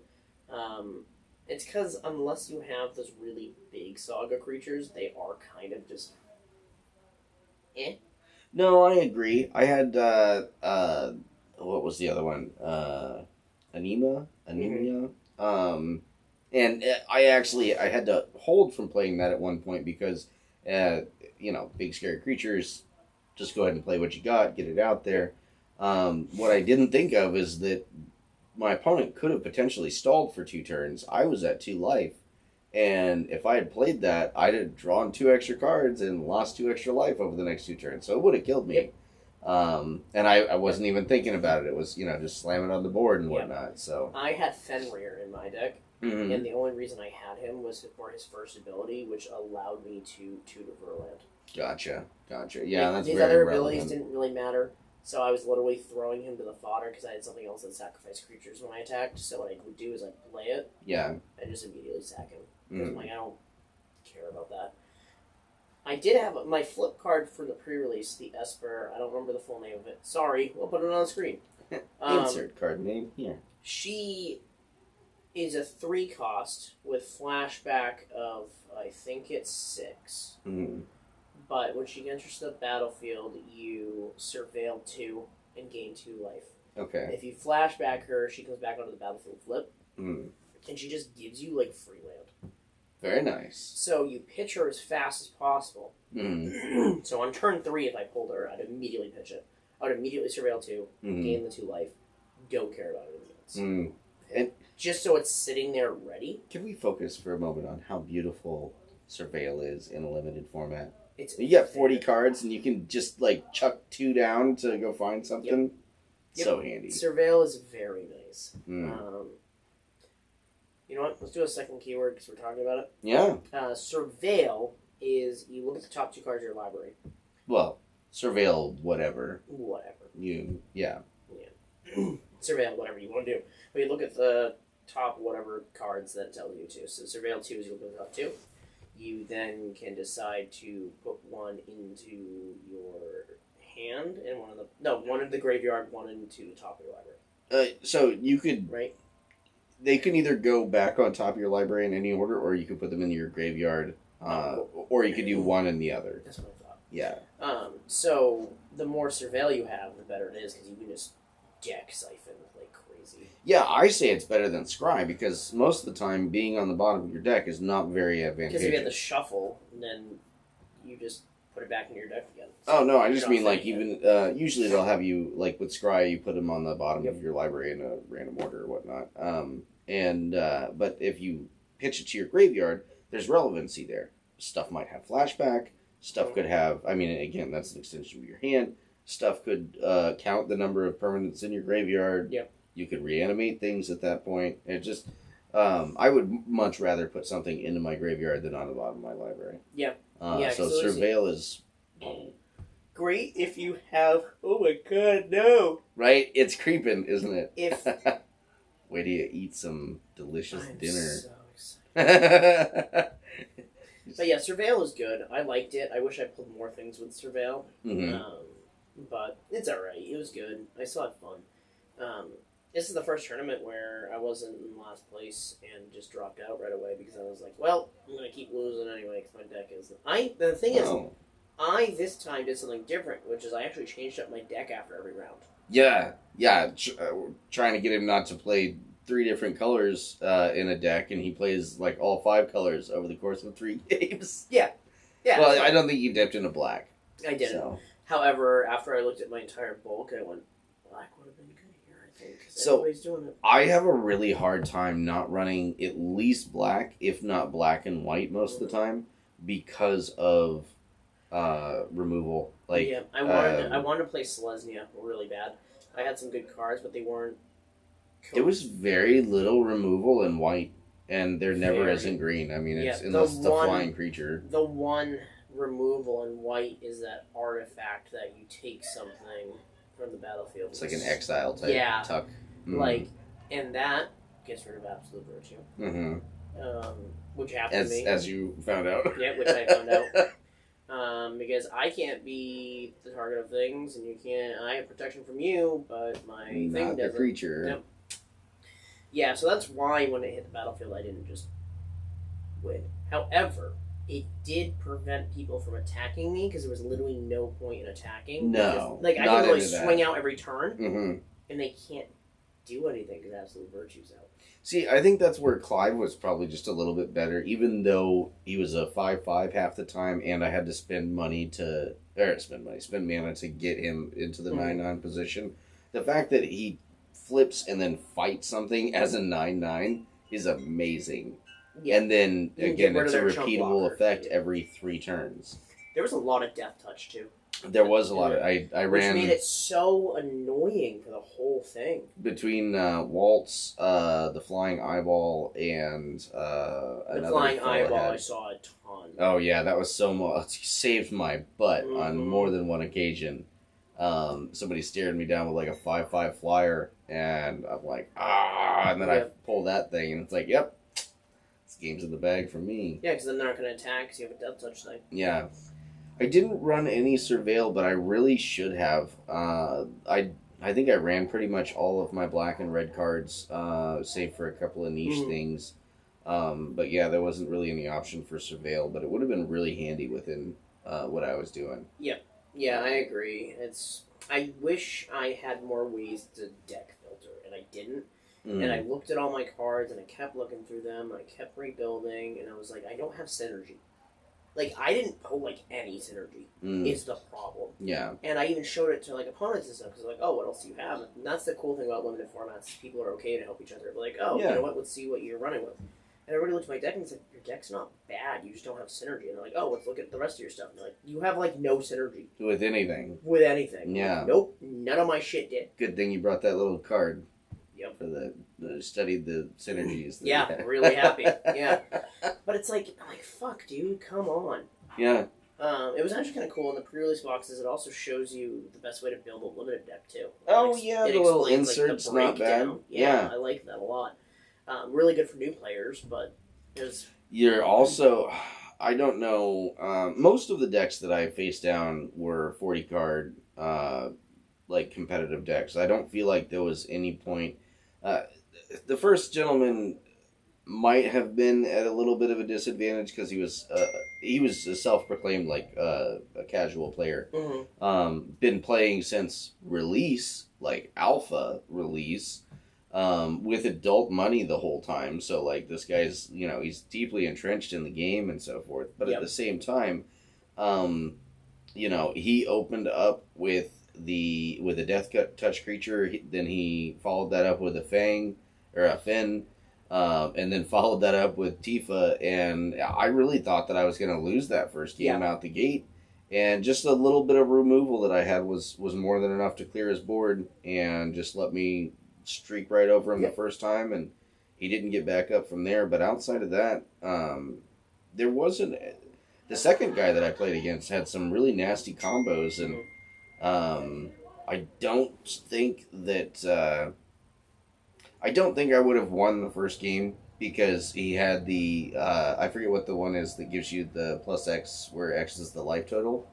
It's because unless you have those really big saga creatures, they are kind of just No, I agree. I had what was the other one? Anemia. And I had to hold from playing that at one point because, big scary creatures, just go ahead and play what you got, get it out there. What I didn't think of is that my opponent could have potentially stalled for 2 turns. I was at 2 life, and if I had played that, I'd have drawn 2 extra cards and lost 2 extra life over the next 2 turns, so it would have killed me. And I wasn't even thinking about it. It was, just slamming on the board and whatnot. So I had Fenrir in my deck. Mm-hmm. And the only reason I had him was for his first ability, which allowed me to tutor Verland. Gotcha. Yeah, that's these very other relevant. abilities didn't really matter, so I was literally throwing him to the fodder because I had something else that sacrificed creatures when I attacked. So what I would do is I'd play it, and just immediately sack him. Because I'm like, I don't care about that. I did have my flip card for the pre-release, the Esper. I don't remember the full name of it. Sorry, we'll put it on the screen. Insert card name here. She is a 3 cost with flashback of, I think it's 6. But when she enters the battlefield, you surveil 2 and gain 2 life. Okay. If you flashback her, she comes back onto the battlefield flip, and she just gives you like free land. Very nice. So you pitch her as fast as possible. So on turn 3, if I pulled her, I'd immediately pitch it. I would immediately surveil 2, gain the 2 life. Don't care about anything else. And just so it's sitting there ready. Can we focus for a moment on how beautiful Surveil is in a limited format? You got 40 cards and you can just chuck 2 down to go find something. Yep. So handy. Surveil is very nice. You know what? Let's do a second keyword because we're talking about it. Yeah. Surveil is you look at the top 2 cards of your library. Well, Surveil whatever. Yeah. Surveil whatever you want to do. But you look at the top whatever cards that tells you to. So Surveil 2 is you look at the top 2. You then can decide to put 1 into your hand and one in the graveyard, 1 into the top of your library. So you could right. They can either go back on top of your library in any order, or you could put them in your graveyard, or you could do one and the other. That's what I thought. Yeah. So the more Surveil you have, the better it is because you can just deck siphon like crazy. Yeah, I say it's better than Scry because most of the time being on the bottom of your deck is not very advantageous. Because if you have the shuffle, then you just put it back in your deck again. Oh no, I You're just not mean like thinking even usually they'll have you like with Scry, you put them on the bottom Yep. of your library in a random order or whatnot. But if you pitch it to your graveyard, there's relevancy there. Stuff might have flashback. Stuff could have. I mean, again, that's an extension of your hand. Stuff could count the number of permanents in your graveyard. Yep. You could reanimate things at that point. It just. I would much rather put something into my graveyard than on the bottom of my library. Yeah. So 'cause Surveil is great if you have. Oh my god, no! right. It's creeping, isn't it? If Wait till you eat some delicious I'm dinner. so excited. But yeah, Surveil is good. I liked it. I wish I pulled more things with Surveil. Mhm. But it's alright. It was good. I still had fun. This is the first tournament where I wasn't in last place and just dropped out right away because I was like, well, I'm going to keep losing anyway because my deck is... The thing is, Oh. I this time did something different, which is I actually changed up my deck after every round. Yeah. Trying to get him not to play 3 different colors in a deck, and he plays like all 5 colors over the course of 3 games. Yeah. Well, I don't think you dipped into black. I didn't. So. However, after I looked at my entire bulk, I went, black would have been good here, I think. 'Cause So- everybody's doing it. I have a really hard time not running at least black, if not black and white most of the time, because of removal. Like, yeah, I wanted to play Selesnya really bad. I had some good cards, but they weren't. there was very little removal in white, and there never Very. is in green. I mean, it's Yeah, unless it's a one- flying creature. The one removal in white is that artifact that you take something from the battlefield. It's like an exile type Yeah. tuck. Mm. Like, and that gets rid of absolute virtue, Mm-hmm. which happened to me. As you found out. Yeah, which I found out. Because I can't be the target of things, and you can't. I have protection from you, but my thing Not the doesn't. creature. Yep. Yeah, so that's why when it hit the battlefield, I didn't just win. However, it did prevent people from attacking me because there was literally no point in attacking. No, because, like I not can really into that. swing out every turn, Mm-hmm. and they can't do anything because absolute virtue's out. See, I think that's where Clive was probably just a little bit better, even though he was a 5/5 half the time, and I had to spend mana to get him into the 9/9 position. The fact that he flips and then fights something as a 9/9 is amazing. Yeah, And then You can again, get rid it's of a their chump repeatable blocker. effect every 3 turns. there was a lot of death touch too, There was a lot of I which ran made it so annoying for the whole thing. between Waltz, the Flying Eyeball, and The another flying fellow eyeball, had- I saw a ton. Oh yeah, that was so much. He saved my butt on Mhm. more than one occasion. Somebody stared me down with like a 5/5 flyer, and I'm like, and then I Yep. pull that thing, and it's like, yep, this game's in the bag for me. Yeah, because then they're not going to attack because you have a death touch thing. Yeah, I didn't run any Surveil, but I really should have. I think I ran pretty much all of my black and red cards, save for a couple of niche Mhm. things. But yeah, there wasn't really any option for Surveil, but it would have been really handy within what I was doing. Yeah, I agree. I wish I had more ways to deck filter, and I didn't. Mm. And I looked at all my cards, and I kept looking through them, and I kept rebuilding, and I was like, I don't have synergy. Like, I didn't pull, like, any synergy, Mm. is the problem. Yeah. And I even showed it to, like, opponents and stuff, because they're like, oh, what else do you have? And that's the cool thing about limited formats. People are okay to help each other. They're like, oh, Yeah. you know what, let's see what you're running with. And everybody looked at my deck and said, your deck's not bad, you just don't have synergy. And they're like, oh, let's look at the rest of your stuff. And they're like, you have, like, no synergy With anything. with anything. Yeah. Nope, none of my shit did. Good thing you brought that little card Yep. for the studied the synergies. that Yeah, you had. really happy. Yeah. But it's like, I'm like, fuck, dude, come on. Yeah. It was actually kind of cool in the pre-release boxes. It also shows you the best way to build a limited deck too. Oh, It yeah, the little explains, inserts, not bad. breakdown. Yeah. I like that a lot. Really good for new players, but there's You're also, I don't know, most of the decks that I faced down were 40 card, like competitive decks. I don't feel like there was any point. The first gentleman might have been at a little bit of a disadvantage because he was a self-proclaimed like a casual player. Mm-hmm. Been playing since release, like alpha release, with adult money the whole time. So like this guy's, he's deeply entrenched in the game and so forth. But Yep. at the same time, he opened up with a death touch creature. Then he followed that up with a fang or a fin. And then followed that up with Tifa, and I really thought that I was going to lose that first game out the gate. And just a little bit of removal that I had was more than enough to clear his board and just let me streak right over him the first time, and he didn't get back up from there. But outside of that, there wasn't... The second guy that I played against had some really nasty combos, and I don't think that... I don't think I would have won the first game because he had the, I forget what the one is that gives you the plus X, where X is the life total.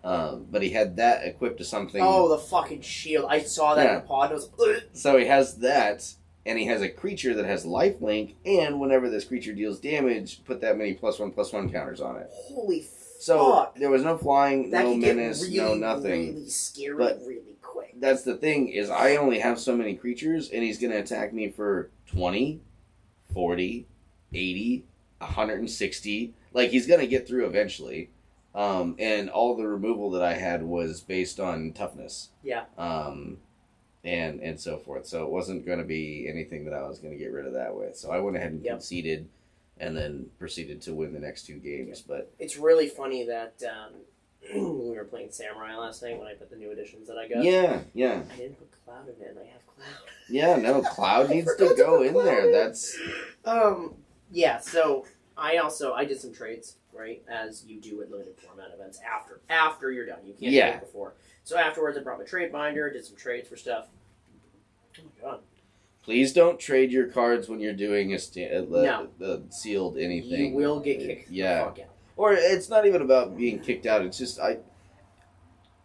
But he had that equipped to something. Oh, the fucking shield. I saw that in the pod. It was... So he has that, and he has a creature that has lifelink, and whenever this creature deals damage, put that many +1/+1 counters on it. Holy fuck. So there was no flying, that no could menace, get no nothing. Really scary, But really quick. That's the thing, is I only have so many creatures, and he's going to attack me for 20, 40, 80, 160. Like, he's going to get through eventually. And all the removal that I had was based on toughness. Yeah. And so forth. So it wasn't going to be anything that I was going to get rid of that with. So I went ahead and conceded, and then proceeded to win the next two games. But it's really funny that... when we were playing Samurai last night, when I put the new additions that I got. Yeah. I didn't put Cloud in it, and I have Cloud. Yeah, no, Cloud needs to go in there. That's... Yeah, so I did some trades, right, as you do at limited format events after you're done. You can't do it before. So afterwards, I brought my trade binder, did some trades for stuff. Oh my god. Please don't trade your cards when you're doing the sealed anything. You will get kicked the fuck out. Or it's not even about being kicked out. It's just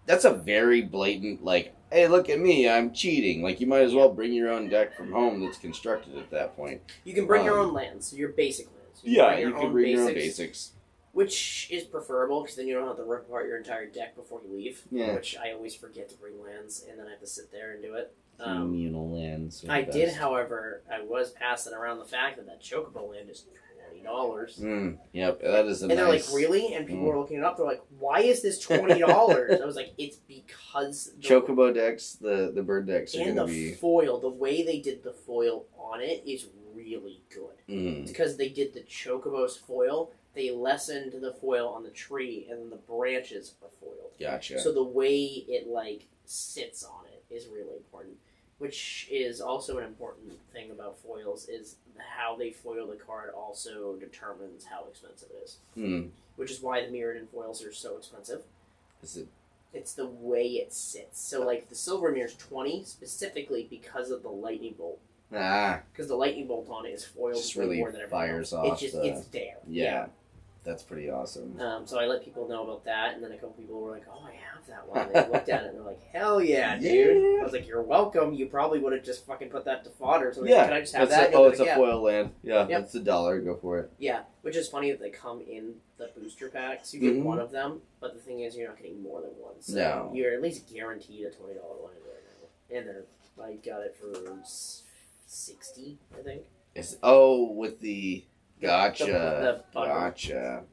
that's a very blatant, like, hey, look at me, I'm cheating. Like, you might as well bring your own deck from home that's constructed at that point. You can bring your own lands, your basic lands. You can bring your own basics. Which is preferable, because then you don't have to rip apart your entire deck before you leave. Yeah. Which I always forget to bring lands, and then I have to sit there and do it. Communal lands. I did, however, I was passing around the fact that Chocobo land is $20. Yep, that is a and nice... they're like, really? And people were looking it up. They're like, why is this $20? I was like, it's because... Chocobo decks, the bird decks are going to be... And the foil, the way they did the foil on it is really good. It's because they did the Chocobo's foil, they lessened the foil on the tree, and then the branches are foiled. Gotcha. So the way it, like, sits on it is really important. Which is also an important thing about foils, is how they foil the card also determines how expensive it is. Which is why the Mirrodin foils are so expensive. Is it? It's the way it sits. So, like, the Silver Mirror's 20 specifically because of the lightning bolt. Because the lightning bolt on it is foiled just really more than everything fires else. off. It's there. Yeah. That's pretty awesome. So I let people know about that, and then a couple people were like, "Oh, I have that one." And they looked at it and they're like, "Hell yeah, dude!" Yeah. I was like, "You're welcome. You probably would have just fucking put that to fodder." So can I just have that? It's a foil land. Yeah, it's $1. Go for it. Yeah, which is funny that they come in the booster packs. You get one of them, but the thing is, you're not getting more than one. So you're at least guaranteed a $20 land right now, and then I got it for $60, I think. With the. Gotcha. Gotcha.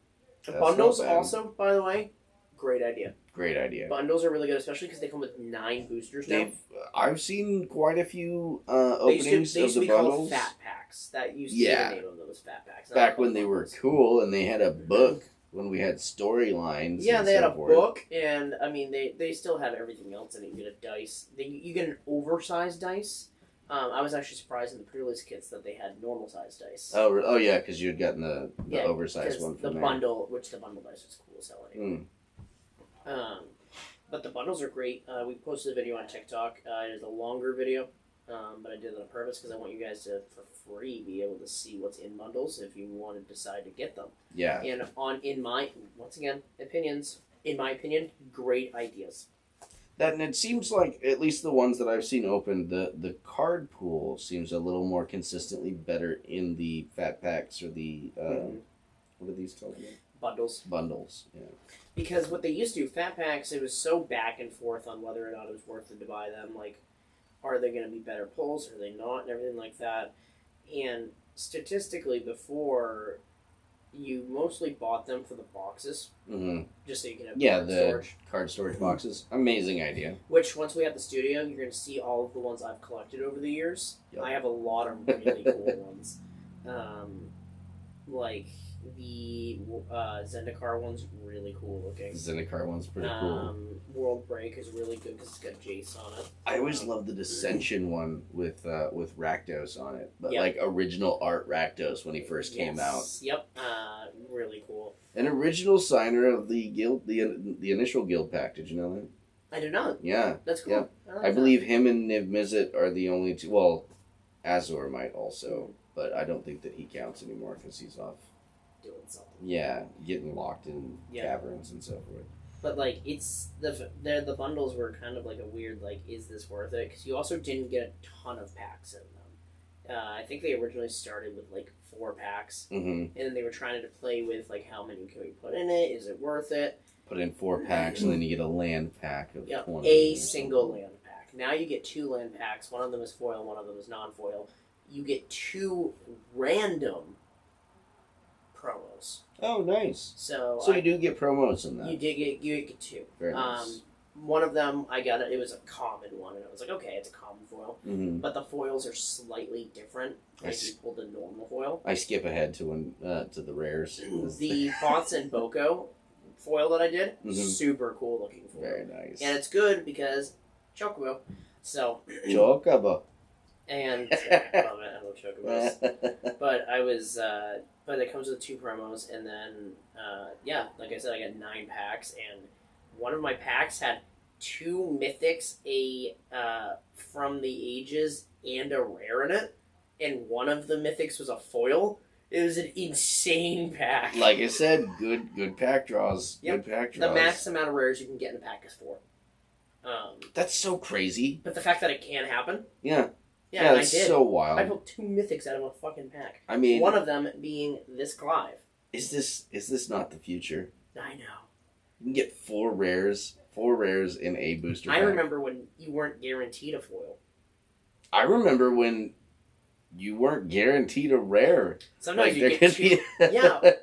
The bundles also, by the way, great idea. Great idea. Bundles are really good, especially because they come with 9 boosters now. I've seen quite a few openings they used of the to be bundles. Called fat packs. That used to be the name of those fat packs. Back when they were cool and they had a book, when we had storylines. Yeah, they had a book, and I mean, they still have everything else in it. You get a dice. You get an oversized dice. I was actually surprised in the pre-release kits that they had normal-sized dice. Oh yeah, because you had gotten the oversized one from the bundle, which the bundle dice was cool as hell anyway. But the bundles are great. We posted a video on TikTok. It is a longer video, but I did it on purpose because I want you guys to, for free, be able to see what's in bundles if you want to decide to get them. Yeah. And in my opinion, great ideas. That, and it seems like, at least the ones that I've seen open, the card pool seems a little more consistently better in the fat packs or the what are these called again? Bundles. Yeah. Because what they used to do, fat packs, it was so back and forth on whether or not it was worth it to buy them. Like, are they going to be better pulls? Are they not? And everything like that. And statistically, before, you mostly bought them for the boxes, just so you can have card storage. Card storage boxes. Amazing idea. Which, once we have the studio, you're going to see all of the ones I've collected over the years. Yep. I have a lot of really cool ones. Like, the Zendikar one's really cool looking. Zendikar one's pretty cool. World Break is really good because it's got Jace on it. I always loved the Dissension one with Rakdos on it, but like original art Rakdos when he first came out. Yep, really cool. An original signer of the guild, the initial guild pack. Did you know that? I did not. Yeah, that's cool. Yeah. I believe him and Niv Mizzet are the only two. Well, Azor might also, but I don't think that he counts anymore because he's off doing something. Yeah, getting locked in caverns and so forth. But like, it's the bundles were kind of like a weird like, is this worth it? Because you also didn't get a ton of packs in them. I think they originally started with like 4 packs, and then they were trying to play with like how many can we put in it? Is it worth it? Put in 4 packs, and then you get a land pack of 20. A single land pack. Now you get 2 land packs. One of them is foil, one of them is non-foil. You get 2 random promos. Oh, nice. So you do get promos in that. You get 2. Very nice. One of them, I got it. It was a common one, and I was like, okay, it's a common foil. But the foils are slightly different equal to normal foil. I skip ahead to the rares. The Bots and Boko foil that I did, super cool looking foil. Very nice. And it's good because Chocobo. So Chocobo. And I love Chocobos. But I was but it comes with 2 promos, and then like I said, I got 9 packs, and one of my packs had 2 mythics, a from the ages, and a rare in it, and one of the mythics was a foil. It was an insane pack. Like I said, good pack draws. Yep. Good pack draws. The max amount of rares you can get in a pack is 4. That's so crazy. But the fact that it can happen. Yeah. Yeah, it's so wild. I pulled 2 mythics out of a fucking pack. I mean, one of them being this Clive. Is this not the future? I know. You can get 4 rares in a booster pack. I remember when you weren't guaranteed a foil. I remember when you weren't guaranteed a rare. Sometimes you get 2.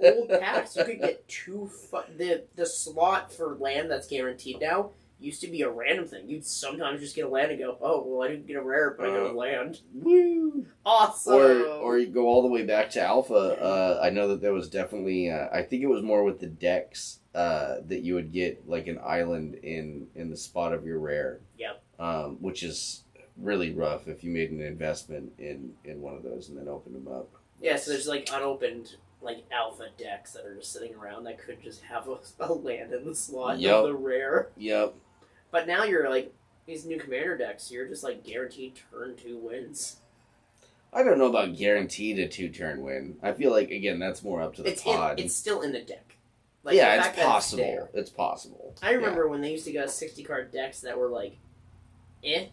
Old packs. You could get 2. The slot for land that's guaranteed now used to be a random thing. You'd sometimes just get a land and go, oh, well, I didn't get a rare, but I got a land. Woo! Awesome! Or you go all the way back to Alpha. I know that there was definitely, I think it was more with the decks, that you would get, like, an island in the spot of your rare. Yep. Which is really rough if you made an investment in one of those and then opened them up. Yeah, so there's, like, unopened, like, alpha decks that are just sitting around that could just have a land in the slot of the rare. Yep. But now you're, like, these new commander decks, you're just, like, guaranteed turn 2 wins. I don't know about guaranteed a 2-turn win. I feel like, again, that's more up to the pod. It's still in the deck. Like, yeah, it's possible. It's possible. I remember when they used to go 60-card decks that were, like, They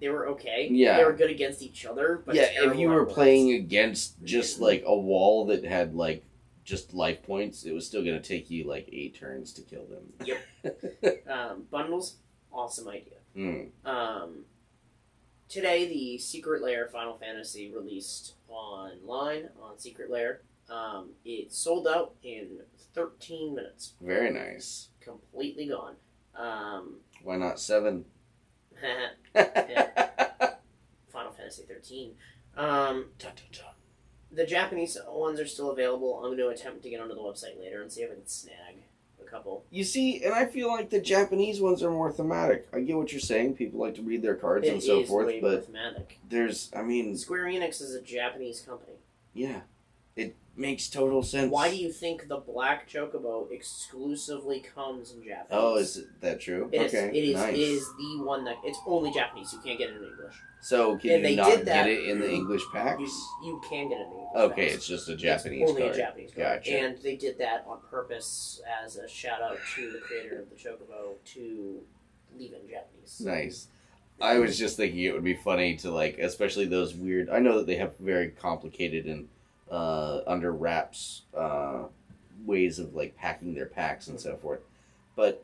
were okay. Yeah. They were good against each other. But if you were playing against just, like, a wall that had, like, just life points, it was still going to take you, like, 8 turns to kill them. Yep. Bundles, awesome idea. Today, the Secret Lair Final Fantasy released online on Secret Lair. It sold out in 13 minutes. Very nice. Completely gone. Why not 7? Final Fantasy 13. The Japanese ones are still available. I'm going to attempt to get onto the website later and see if I can snag a couple. You see, and I feel like the Japanese ones are more thematic. I get what you're saying. People like to read their cards and so forth, way but more thematic. Square Enix is a Japanese company. Yeah. It makes total sense. Why do you think the Black Chocobo exclusively comes in Japanese? Oh, is that true? It is. Nice. It is the one that it's only Japanese. You can't get it in English. So can you not get it in the English packs? You can get it in English. Okay, packs. it's just a Japanese card. Only a Japanese card. Gotcha. And they did that on purpose as a shout out to the creator of the Chocobo to leave it in Japanese. Nice. I was just thinking it would be funny to, like, especially those weird... I know that they have very complicated and under wraps ways of, like, packing their packs and so forth. But,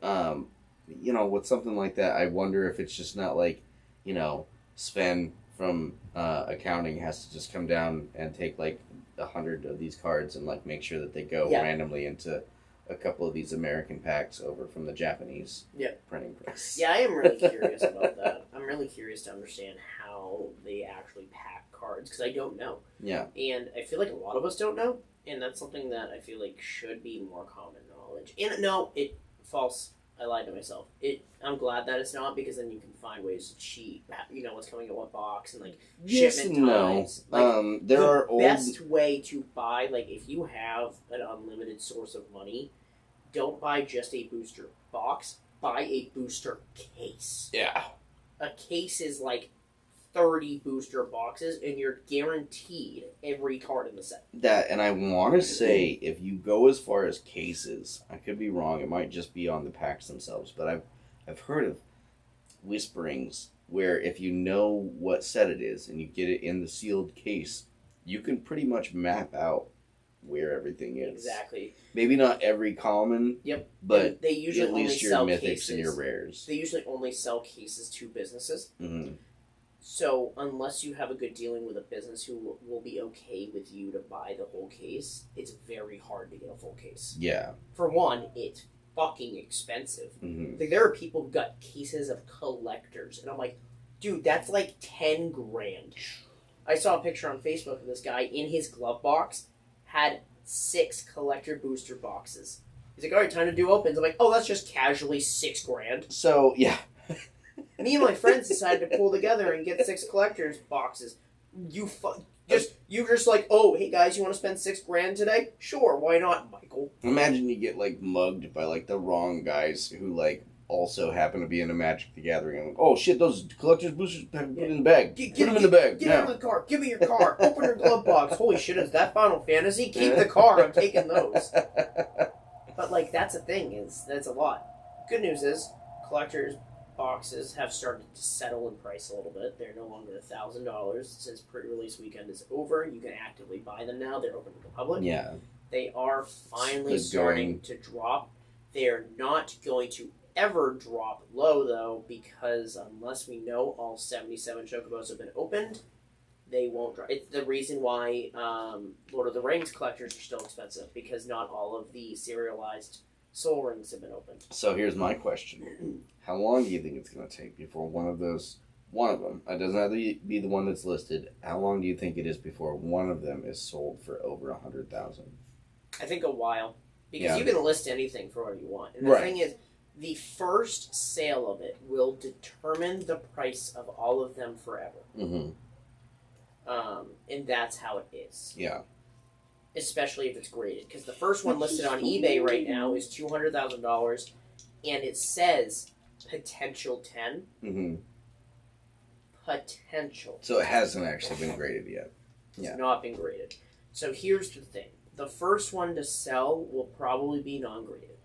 you know, with something like that, I wonder if it's just not like, you know, Sven from accounting has to just come down and take, like, 100 of these cards and, like, make sure that they go randomly into a couple of these American packs over from the Japanese printing press. Yeah, I am really curious about that. I'm really curious to understand how they actually pack cards, because I don't know. Yeah. And I feel like a lot of us don't know, and that's something that I feel like should be more common knowledge. And no, false. I lied to myself. I'm glad that it's not, because then you can find ways to cheat. You know what's coming in what box and like shipment times. Like, there are best way to buy, like, if you have an unlimited source of money, don't buy just a booster box. Buy a booster case. Yeah. A case is like 30 booster boxes, and you're guaranteed every card in the set. That, and I want to say, if you go as far as cases, I could be wrong. It might just be on the packs themselves, but I've heard of whisperings where if you know what set it is and you get it in the sealed case, you can pretty much map out where everything is. Exactly. Maybe not every common. Yep. But and they usually at least only your sell mythics cases. and your rares. They usually only sell cases to businesses. Mm-hmm. So unless you have a good dealing with a business who will be okay with you to buy the whole case, it's very hard to get a full case. Yeah. For one, it's fucking expensive. Mm-hmm. Like, there are people who got cases of collectors, and I'm like, dude, that's like 10 grand. I saw a picture on Facebook of this guy in his glove box had 6 collector booster boxes. He's like, all right, time to do opens. I'm like, oh, that's just casually 6 grand. So, yeah. Me and my friends decided to pull together and get 6 collectors boxes. You're just like, oh, hey guys, you want to spend 6 grand today? Sure, why not, Michael? Imagine you get, like, mugged by, like, the wrong guys who, like, also happen to be in a Magic the Gathering. And, like, oh, shit, those collector's boosters have to put in the bag. Put them in the bag. Get out of the car. Give me your car. Open your glove box. Holy shit, is that Final Fantasy? Keep the car. I'm taking those. But, like, that's the thing. That's a lot. Good news is, collectors' boxes have started to settle in price a little bit. They're no longer $1,000 since pre-release weekend is over. You can actively buy them now. They're open to the public. Yeah. They are finally starting to drop. They're not going to ever drop low, though, because unless we know all 77 Chocobos have been opened, they won't drop. It's the reason why Lord of the Rings collectors are still expensive, because not all of the serialized Soul Rings have been opened. So here's my question. How long do you think it's going to take before one of them, it doesn't have to be the one that's listed, how long do you think it is before one of them is sold for over 100,000? I think a while. Because you can list anything for what you want. And the Right. thing is, the first sale of it will determine the price of all of them forever. Mm-hmm. And that's how it is. Yeah. Especially if it's graded. Because the first one listed on eBay right now is $200,000, and it says potential 10. Mm-hmm. Potential. So it hasn't actually been graded yet. It's not been graded. So here's the thing. The first one to sell will probably be non-graded.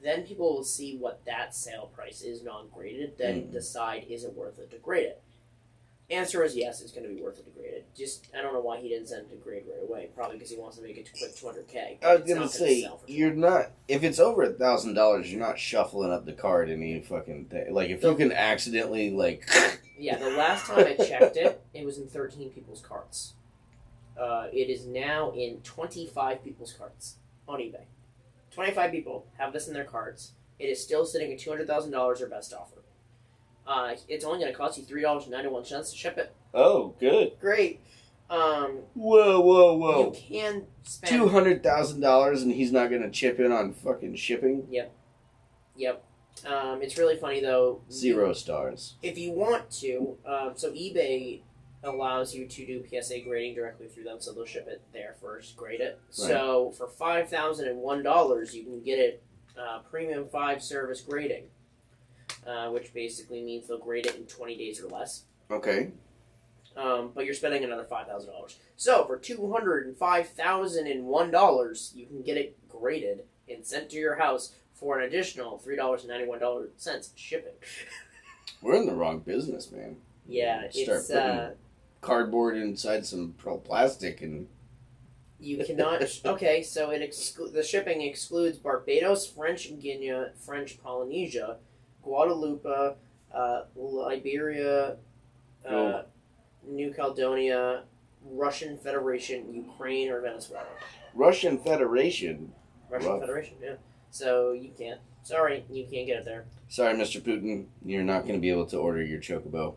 Then people will see what that sale price is non-graded, then decide is it worth it to grade it. Answer is yes, it's going to be worth it to grade it. Just, I don't know why he didn't send it to grade right away. Probably because he wants to make it to quick $200K. I was going to say, you're not, if it's over $1,000, you're not shuffling up the card any fucking thing. Like, if you can accidentally, like... Yeah, the last time I checked it, it was in 13 people's carts. It is now in 25 people's carts on eBay. 25 people have this in their carts. It is still sitting at $200,000 or best offer. It's only going to cost you $3.91 to ship it. Oh, good. Great. Whoa. You can spend $200,000 and he's not going to chip in on fucking shipping? Yep. It's really funny, though. 0 stars. If you want to, so eBay allows you to do PSA grading directly through them, so they'll ship it there first, grade it. Right. So for $5,001, you can get it premium 5 service grading, which basically means they'll grade it in 20 days or less. Okay. But you're spending another $5,000. So for $205,001, you can get it graded and sent to your house for an additional $3.91 shipping. We're in the wrong business, man. Yeah, Start it's putting cardboard inside some plastic and. you cannot. Okay, so the shipping excludes Barbados, French Guiana, French Polynesia, Guadeloupe, Liberia, New Caledonia, Russian Federation, Ukraine, or Venezuela. Russian Federation. Russian Rough. Federation, yeah. So you can't. Sorry, you can't get it there. Sorry, Mr. Putin, you're not going to be able to order your Chocobo.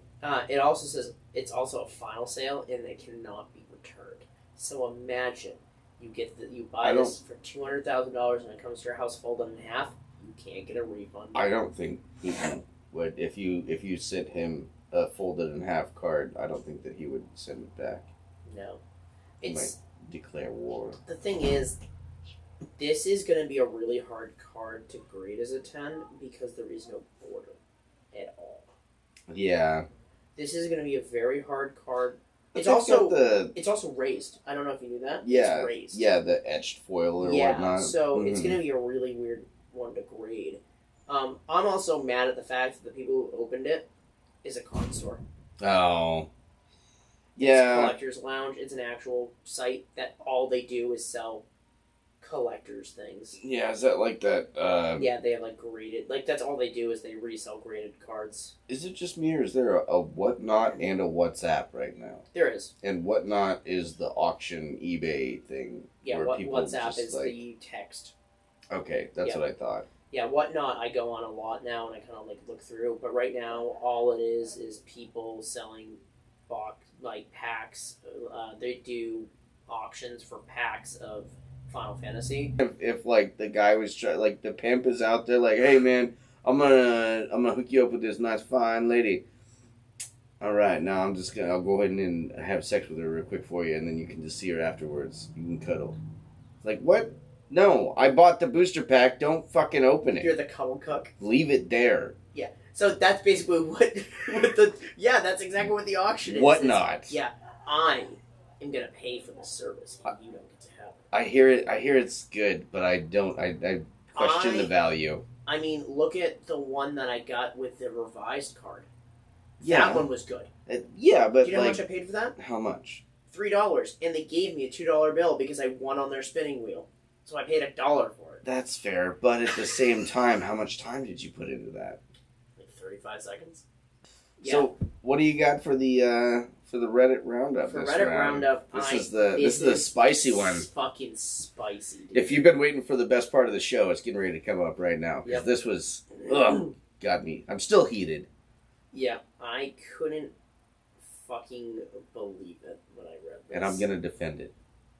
It also says it's also a final sale and it cannot be returned. So imagine you buy this for $200,000 and it comes to your house folded in half. You can't get a refund. I don't think Putin would. If you sent him a folded in half card, I don't think that he would send it back. No, He it's might declare war. the thing is. This is going to be a really hard card to grade as a 10 because there is no border at all. Yeah. This is going to be a very hard card. It's got also it's also raised. I don't know if you knew that. Yeah, It's raised. yeah, the etched foil or whatnot. So it's Mhm. going to be a really weird one to grade. I'm also mad at the fact that the people who opened it is a card store. Oh. It's Yeah. Collector's Lounge. It's an actual site that all they do is sell collector's things. Yeah, is that like that? Yeah, they have like graded. Like that's all they do is they resell graded cards. Is it just me or is there a Whatnot and a WhatsApp right now? There is. And Whatnot is the auction eBay thing. Yeah, where people WhatsApp just, is like- the text. Okay, that's Yeah. what I thought. Yeah, Whatnot I go on a lot now and I kind of like look through. But right now, all it is people selling packs. They do auctions for packs of Final Fantasy. If like the guy was like the pimp is out there like, hey man, I'm gonna hook you up with this nice fine lady. All right, now I'll go ahead and have sex with her real quick for you, and then you can just see her afterwards. You can cuddle. Like what? No, I bought the booster pack. Don't fucking open You're it. the cuddle cook. Leave it there. So that's basically what that's exactly what the auction is. Whatnot. Yeah, I am gonna pay for the service and you don't get to have it. I hear it. I hear it's good, but I don't. I question the value. I mean, look at the one that I got with the revised card. Yeah. That one was good. Yeah, but Do you know how like, much I paid for that? how much? $3, and they gave me a $2 bill because I won on their spinning wheel. So I paid $1 for it. That's fair, but at the same time, how much time did you put into that? Like 35 seconds. Yeah. So, what do you got for the Reddit roundup? For this Reddit round? roundup, This is the spicy one. Fucking spicy. Dude. If you've been waiting for the best part of the show, it's getting ready to come up right now. 'Cause Yep. this was got me. I'm still heated. Yeah, I couldn't fucking believe it when I read this. And I'm gonna defend it.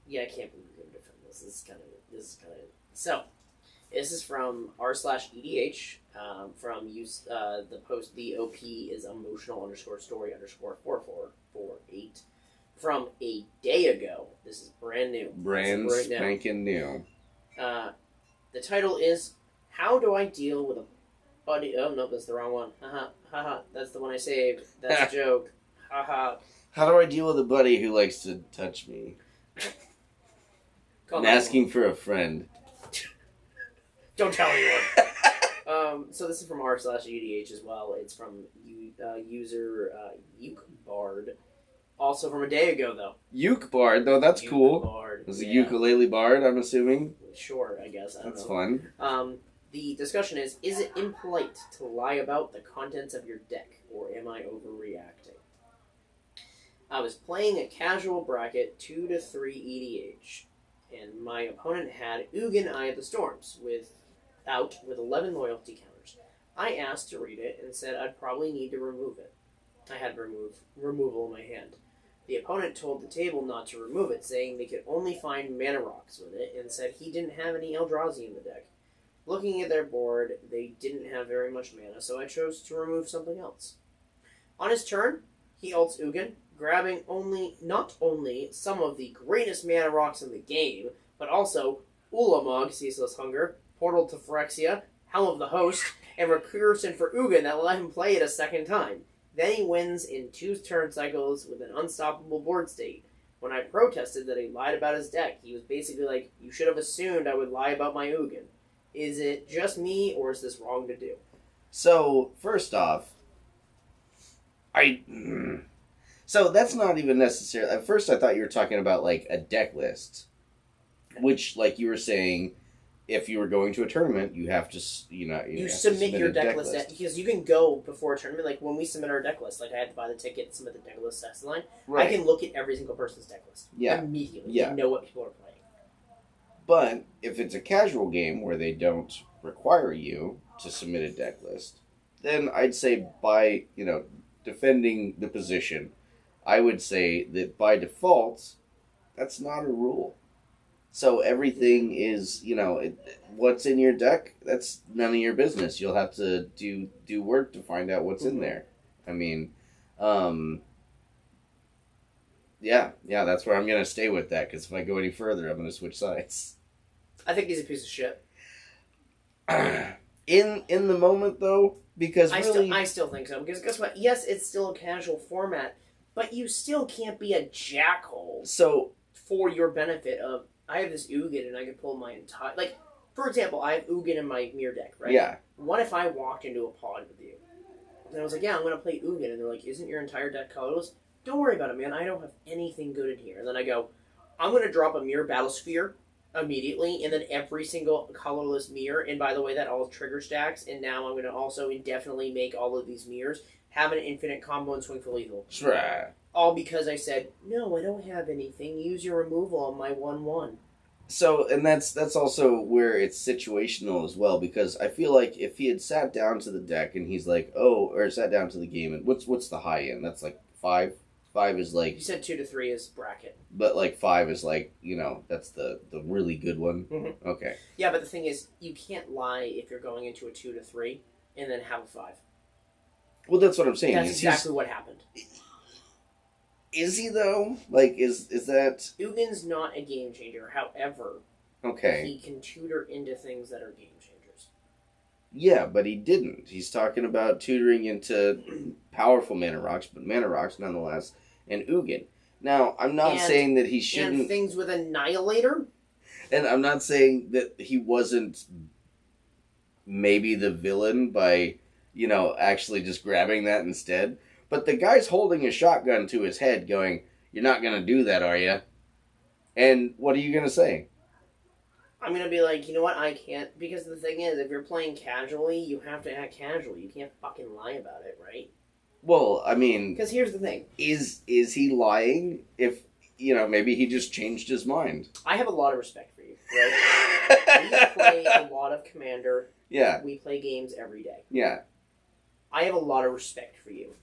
Yeah, I can't believe you're gonna defend this. This is kind of so. This is from r/EDH. From the post. The OP is emotional_story_4448 from a day ago. This is brand new. Brand This is right now. spanking new. The title is "How Do I Deal with a Buddy?" Oh no, that's the wrong one. Haha, haha. That's the one I saved. That's a joke. Haha. How do I deal with a buddy who likes to touch me? Call And 911. asking for a friend. Don't tell anyone. So this is from r/EDH as well. It's from user Ukebard. Also from a day ago though. Uke bard, though, that's cool. Ukebard, It's a yeah. ukulele bard, I'm assuming. Sure, I guess. I don't That's know. fun. The discussion is it impolite to lie about the contents of your deck, or am I overreacting? I was playing a casual bracket 2 to 3 EDH, and my opponent had Ugin Eye of the Storms with 11 loyalty counters. I asked to read it and said I'd probably need to remove it. I had removal in my hand. The opponent told the table not to remove it, saying they could only find mana rocks with it, and said he didn't have any Eldrazi in the deck. Looking at their board, they didn't have very much mana, so I chose to remove something else. On his turn, he ults Ugin, grabbing not only some of the greatest mana rocks in the game, but also Ulamog, Ceaseless Hunger, Portal to Phyrexia, Helm of the Host, and Recursion for Ugin that let him play it a second time. Then he wins in 2 turn cycles with an unstoppable board state. When I protested that he lied about his deck, he was basically like, "You should have assumed I would lie about my Ugin." Is it just me, or is this wrong to do? So, first off, So that's not even necessary. At first I thought you were talking about, like, a deck list. Which, like you were saying, if you were going to a tournament, you have to, you have to submit your a deck list. Because you can go before a tournament, like when we submit our deck list, like I had to buy the ticket, submit the deck list, test the line. Right. I can look at every single person's deck list. Yeah. Immediately. Yeah. And know what people are playing. But if it's a casual game where they don't require you to submit a deck list, then I'd say by, defending the position, I would say that by default, that's not a rule. So everything is, what's in your deck, that's none of your business. You'll have to do work to find out what's in there. I mean, yeah, that's where I'm going to stay with that, because if I go any further, I'm going to switch sides. I think he's a piece of shit. In the moment, though, because I still think so. Because guess what? Yes, it's still a casual format, but you still can't be a jackhole. So, for your benefit of, I have this Ugin and I can pull my entire... Like, for example, I have Ugin in my mirror deck, right? Yeah. What if I walked into a pod with you? And I was like, yeah, I'm going to play Ugin. And they're like, isn't your entire deck colorless? Don't worry about it, man. I don't have anything good in here. And then I go, I'm going to drop a mirror battle sphere immediately, and then every single colorless mirror, and by the way, that all trigger stacks, and now I'm going to also indefinitely make all of these mirrors have an infinite combo and swing for lethal. Sure. All because I said, no, I don't have anything. Use your removal on my 1/1. So, and that's also where it's situational as well, because I feel like if he had sat down to the deck and he's like, or sat down to the game, and what's the high end? That's like 5? 5 is like... You said 2 to 3 is bracket. But like 5 is like, that's the really good one. Mm-hmm. Okay. Yeah, but the thing is, you can't lie if you're going into a 2 to 3 and then have a 5. Well, that's what I'm saying. That's exactly what happened. Is he, though? Like, is that... Ugin's not a game changer. However, okay, he can tutor into things that are game changers. Yeah, but he didn't. He's talking about tutoring into powerful mana rocks, but mana rocks nonetheless, and Ugin. Now, I'm not saying that he shouldn't... And things with Annihilator? And I'm not saying that he wasn't maybe the villain by, actually just grabbing that instead. But the guy's holding a shotgun to his head going, you're not going to do that, are you? And what are you going to say? I'm going to be like, you know what, I can't. Because the thing is, if you're playing casually, you have to act casually. You can't fucking lie about it, right? Well, I mean... Because here's the thing. Is he lying if, maybe he just changed his mind? I have a lot of respect for you, right? We play a lot of Commander. Yeah. We play games every day. Yeah. I have a lot of respect for you.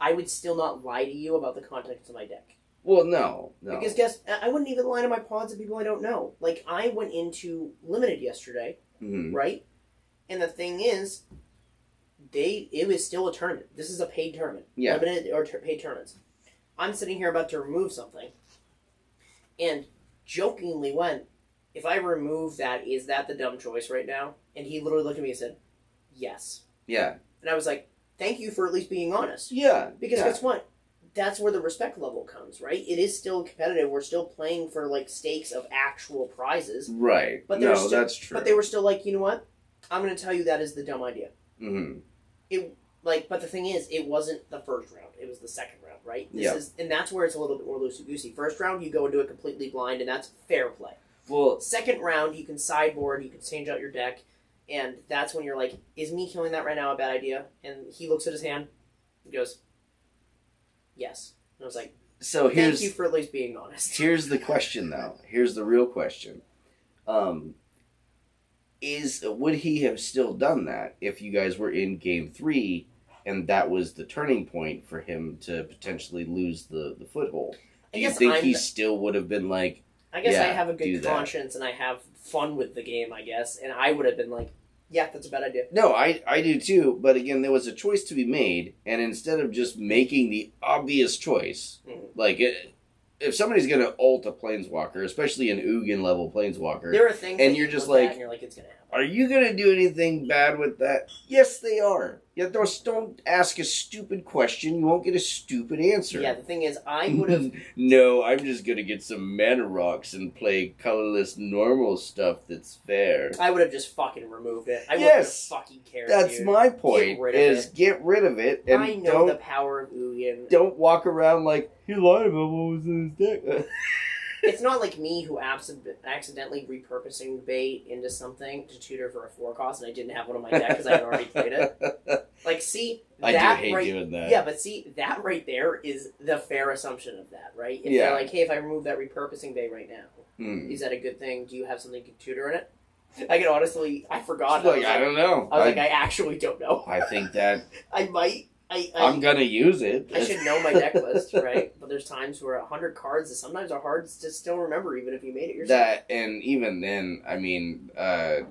I would still not lie to you about the contents of my deck. Well, no. Because I wouldn't even lie to my pods of people I don't know. Like, I went into Limited yesterday, right? And the thing is, it was still a tournament. This is a paid tournament. Yeah. Limited or paid tournaments. I'm sitting here about to remove something, and jokingly went, if I remove that, is that the dumb choice right now? And he literally looked at me and said, yes. Yeah. And I was like, thank you for at least being honest. Yeah. Because guess what? That's where the respect level comes, right? It is still competitive. We're still playing for, like, stakes of actual prizes. Right. But that's true. But they were still like, you know what? I'm going to tell you that is the dumb idea. Mm-hmm. But the thing is, it wasn't the first round. It was the second round, right? And that's where it's a little bit more loosey-goosey. First round, you go into it completely blind, and that's fair play. Well, second round, you can sideboard, you can change out your deck, and that's when you're like, is me killing that right now a bad idea? And he looks at his hand and goes, yes. And I was like, thank you for at least being honest. Here's the question, though. Here's the real question. Would he have still done that if you guys were in Game 3 and that was the turning point for him to potentially lose the foothold? Do you think he still would have been like, I guess I have a good conscience and I have fun with the game, I guess, and I would have been like, yeah, that's a bad idea. No, I do too, but again, there was a choice to be made, and instead of just making the obvious choice, like, if somebody's going to ult a Planeswalker, especially an Ugin level Planeswalker, there are things and you're just like, and you're like, it's going to happen. Are you gonna do anything bad with that? Yes, they are. Yeah, don't ask a stupid question. You won't get a stupid answer. Yeah, the thing is, I would have. No, I'm just gonna get some mana rocks and play colorless normal stuff that's fair. I would have just fucking removed it. I Yes, wouldn't have fucking cared. That's dude. my point. Get rid of Is it. get rid of it and I know the power of Ugin. don't walk around like he lied about what was in his deck. It's not like me who accidentally repurposing bait into something to tutor for a 4-cost, and I didn't have one on my deck because I had already played it. Like, see, I that do hate right, doing that. Yeah, but see, that right there is the fair assumption of that, right? If Yeah. they're like, hey, if I remove that repurposing bait right now, Hmm. is that a good thing? Do you have something to tutor in it? I can honestly, I forgot. Like, I don't know. I was like, I actually don't know. I think that I might. I'm gonna use it. I should know my deck list, right? But there's times where 100 cards sometimes are hard to still remember, even if you made it yourself. That, and even then, I mean,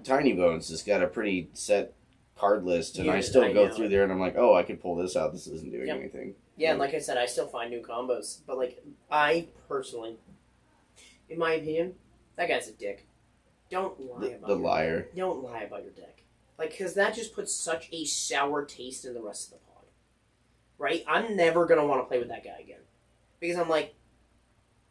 Tiny Bones has got a pretty set card list, and Yeah, I still I go know. through there, and I'm like, oh, I could pull this out. This isn't doing Yep. anything. Yeah, and like I said, I still find new combos. But, like, I personally, in my opinion, that guy's a dick. Don't lie about The your liar. Don't lie about your deck. Like, because that just puts such a sour taste in the rest of the pod. Right? I'm never going to want to play with that guy again. Because I'm like,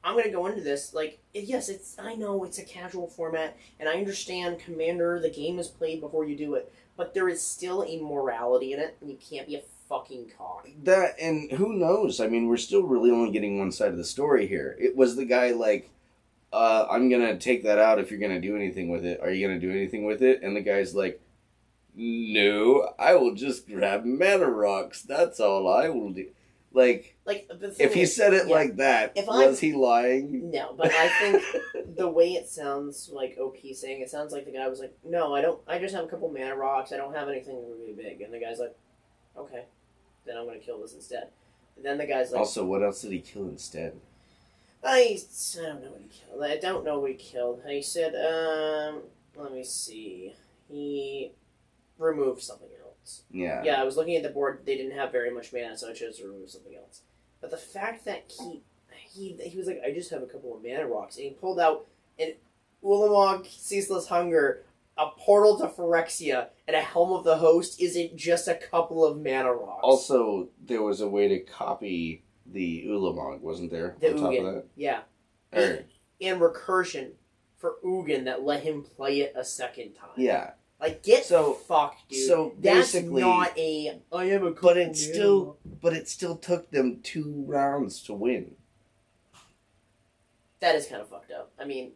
I'm going to go into this, like, yes, I know it's a casual format, and I understand Commander, the game is played before you do it, but there is still a morality in it, and you can't be a fucking cock. That, and who knows? I mean, we're still really only getting one side of the story here. It was the guy like, I'm gonna take that out if you're gonna do anything with it. Are you gonna do anything with it? And the guy's like, no, I will just grab mana rocks. That's all I will do. Like the thing if he is, said it yeah, like that, if was he lying? No, but I think the way it sounds like OP saying, it sounds like the guy was like, no, I just have a couple mana rocks, I don't have anything really big. And the guy's like, okay, then I'm going to kill this instead. And then the guy's like... Also, what else did he kill instead? I don't know what he killed. I don't know what he killed. He said, let me see. He removed something else. Yeah. Yeah, I was looking at the board. They didn't have very much mana, so I chose to remove something else. But the fact that he was like, I just have a couple of mana rocks, and he pulled out an Ulamog Ceaseless Hunger, a Portal to Phyrexia, and a Helm of the Host isn't just a couple of mana rocks. Also, there was a way to copy the Ulamog, wasn't there? The on top Ugin. of that? Yeah. Or, And recursion for Ugin that let him play it a second time. yeah. Like, get So- fucked, dude. so That's basically- not a... I am a But it still took them 2 rounds to win. That is kind of fucked up. I mean,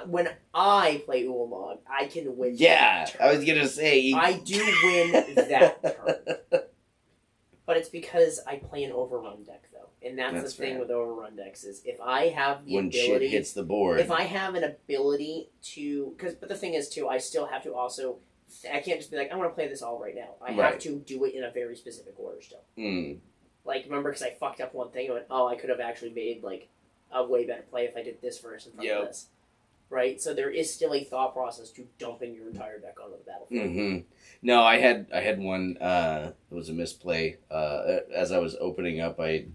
when I play Ulamog, I can win. Yeah, that I turn. was gonna say. I do win that turn. But it's because I play an overrun deck, though. And that's That's the thing fair. with overrun decks is if I have the When ability... shit hits the board. If I have an ability to... But the thing is, too, I still have to also... I can't just be like, I want to play this all right now. I have Right. to do it in a very specific order still. Mm. Like, remember, because I fucked up one thing, I went, oh, I could have actually made, like, a way better play if I did this first in front Yep. of this. Right? So there is still a thought process to dumping your entire deck onto the battlefield. Mm-hmm. No, I had one. It was a misplay. As I was opening up, I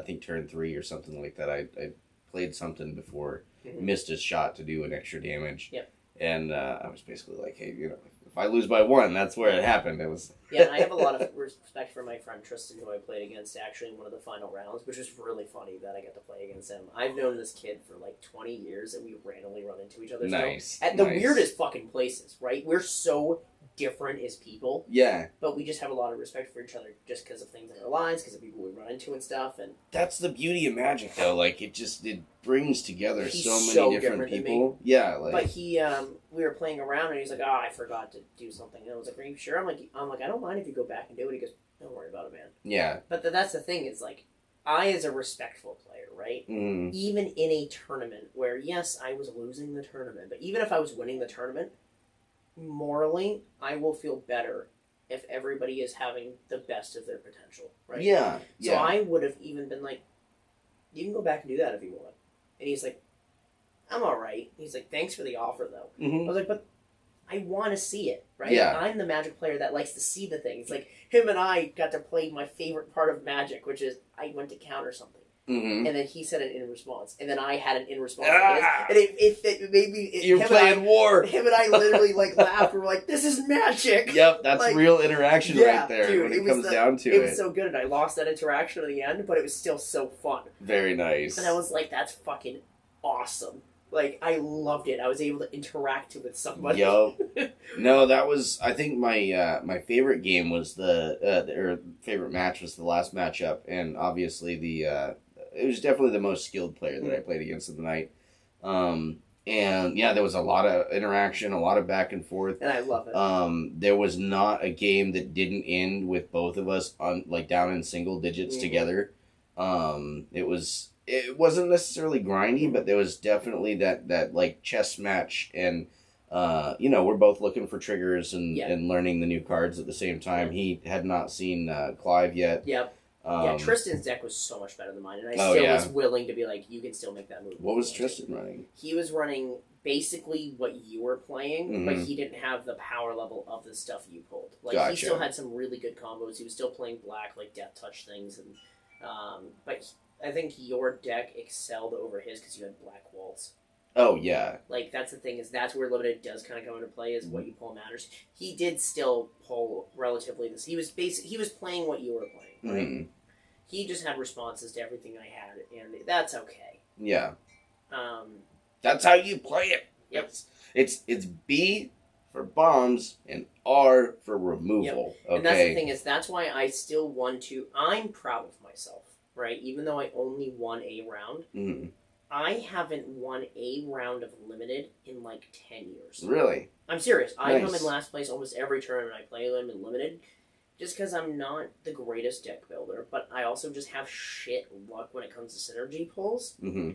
think turn 3 or something like that. I played something before, Mhm. missed a shot to do an extra damage. Yep. And I was basically like, hey, if I lose by 1, that's where it happened. It was. Yeah, and I have a lot of respect for my friend Tristan, who I played against actually in one of the final rounds, which was really funny that I got to play against him. I've known this kid for like 20 years, and we randomly run into each other Nice. still. At the nice. weirdest fucking places, right? We're so different as people, Yeah, but we just have a lot of respect for each other just because of things in our lives, because of people we run into and stuff, and that's the beauty of Magic, though. Like it brings together He's so many so different different than people. Yeah, like But he, we were playing around, and he's like, "Oh, I forgot to do something." And I was like, "Are you sure?" I'm like, "I don't mind if you go back and do it." He goes, "Don't worry about it, man." yeah. But that's the thing is like, I as a respectful player, right? Mm. Even in a tournament where yes, I was losing the tournament, but even if I was winning the tournament, morally, I will feel better if everybody is having the best of their potential, right? Yeah, So yeah. I would have even been like, "You can go back and do that if you want." And he's like, "I'm all right." He's like, "Thanks for the offer, though." I Mhm. was like, "But I want to see it, right? Yeah. I'm the Magic player that likes to see the things. Like him and I got to play my favorite part of Magic, which is I went to counter something. Mm-hmm. And then he said it in response, and then I had an in response Ah! to his, and it made me. You're playing war. Him and I literally like laughed. We were like, "This is magic." Yep, that's Like, real interaction yeah, right there dude, when it comes down to It it. was so good, and I lost that interaction at the end, but it was still so fun. Very nice. And I was like, "That's fucking awesome!" Like I loved it. I was able to interact with somebody. Yup. No, that was. I think my favorite game was or favorite match was the last matchup, and obviously it was definitely the most skilled player that I played against in the night. And yeah, there was a lot of interaction, a lot of back and forth. And I love it. There was not a game that didn't end with both of us down in single digits together. It wasn't necessarily grindy, but there was definitely that like chess match, and we're both looking for triggers and learning the new cards at the same time. He had not seen Clive yet. Yep. Tristan's deck was so much better than mine, and I was willing to be like, you can still make that move. What was Tristan running? He was running basically what you were playing, but he didn't have the power level of the stuff you pulled. Like Gotcha. He still had some really good combos. He was still playing black, like death touch things, and but I think your deck excelled over his because you had black walls. Oh yeah. Like that's the thing, is that's where limited does kind of come into play, is what you pull matters. He did still pull relatively this. He was playing what you were playing. Right? Mm-hmm. He just had responses to everything I had, and that's okay. Yeah. That's how you play it. Yep. It's B for bombs and R for removal. Yep. Okay. And that's the thing, is that's why I still won to. I'm proud of myself, right? Even though I only won a round, Mm-hmm. I haven't won a round of limited in like 10 years. Really? I'm serious. I Nice. come in last place almost every tournament I play them in limited, just because I'm not the greatest deck builder, but I also just have shit luck when it comes to synergy pulls. Mm-hmm.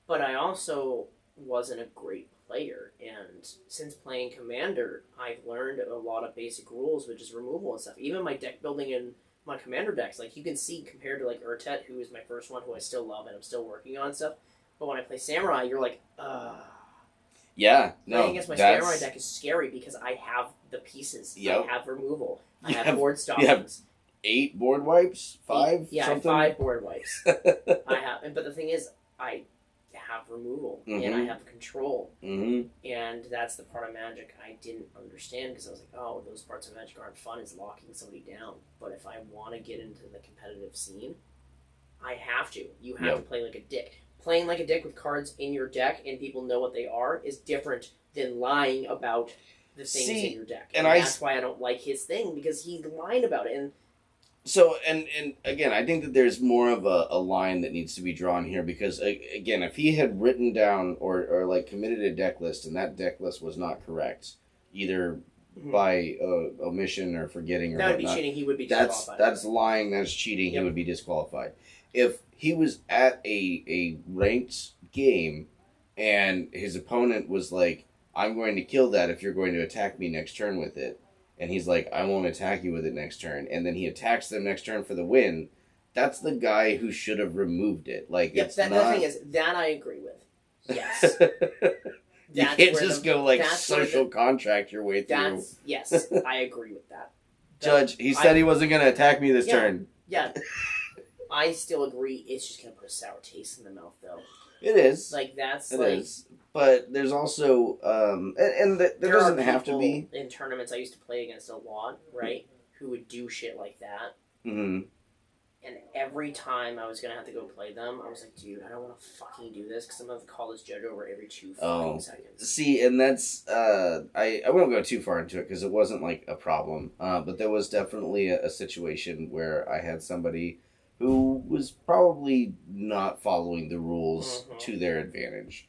But I also wasn't a great player, and since playing Commander, I've learned a lot of basic rules, which is removal and stuff. Even my deck building in my Commander decks, like you can see compared to like Urtet, who is my first one, who I still love and I'm still working on stuff. But when I play Samurai, you're like, Yeah. No. Playing against my Samurai deck is scary because I have the pieces. Yep. I have removal. I You have have- board you have stoppings. 8 board wipes? 5? Yeah, something? I have 5 board wipes. I have, but the thing is, I have removal and I have control, Mm-hmm. and that's the part of Magic I didn't understand, because I was like, oh, those parts of Magic aren't fun, is locking somebody down. But if I want to get into the competitive scene, I have to. You have to play like a dick. Playing like a dick with cards in your deck and people know what they are is different than lying about the things in your deck. And that's why I don't like his thing, because he lied about it. And so, and again, I think that there's more of a line that needs to be drawn here, because, again, if he had written down or like committed a deck list and that deck list was not correct, either by omission or forgetting or that would be whatnot, cheating. He would be disqualified. That's lying, that's cheating, he would be disqualified. If he was at a ranked game and his opponent was like, I'm going to kill that if you're going to attack me next turn with it, and he's like, I won't attack you with it next turn, and then he attacks them next turn for the win, that's the guy who should have removed it. Like, yep, it's that, not... the thing is, that I agree with. Yes. You can't just go, like, social contract your way through. Yes, I agree with that. Judge, he said he wasn't going to attack me this turn. Yeah. I still agree, it's just going to put a sour taste in the mouth, though. It is. Like, that's, it is. But there's also, there doesn't have to be. In tournaments I used to play against a lot, right, who would do shit like that. Mm-hmm. And every time I was going to have to go play them, I was like, dude, I don't want to fucking do this, because I'm going to call this judge over every 2 fucking seconds. See, and that's, I won't go too far into it, because it wasn't, like, a problem. But there was definitely a situation where I had somebody who was probably not following the rules to their advantage.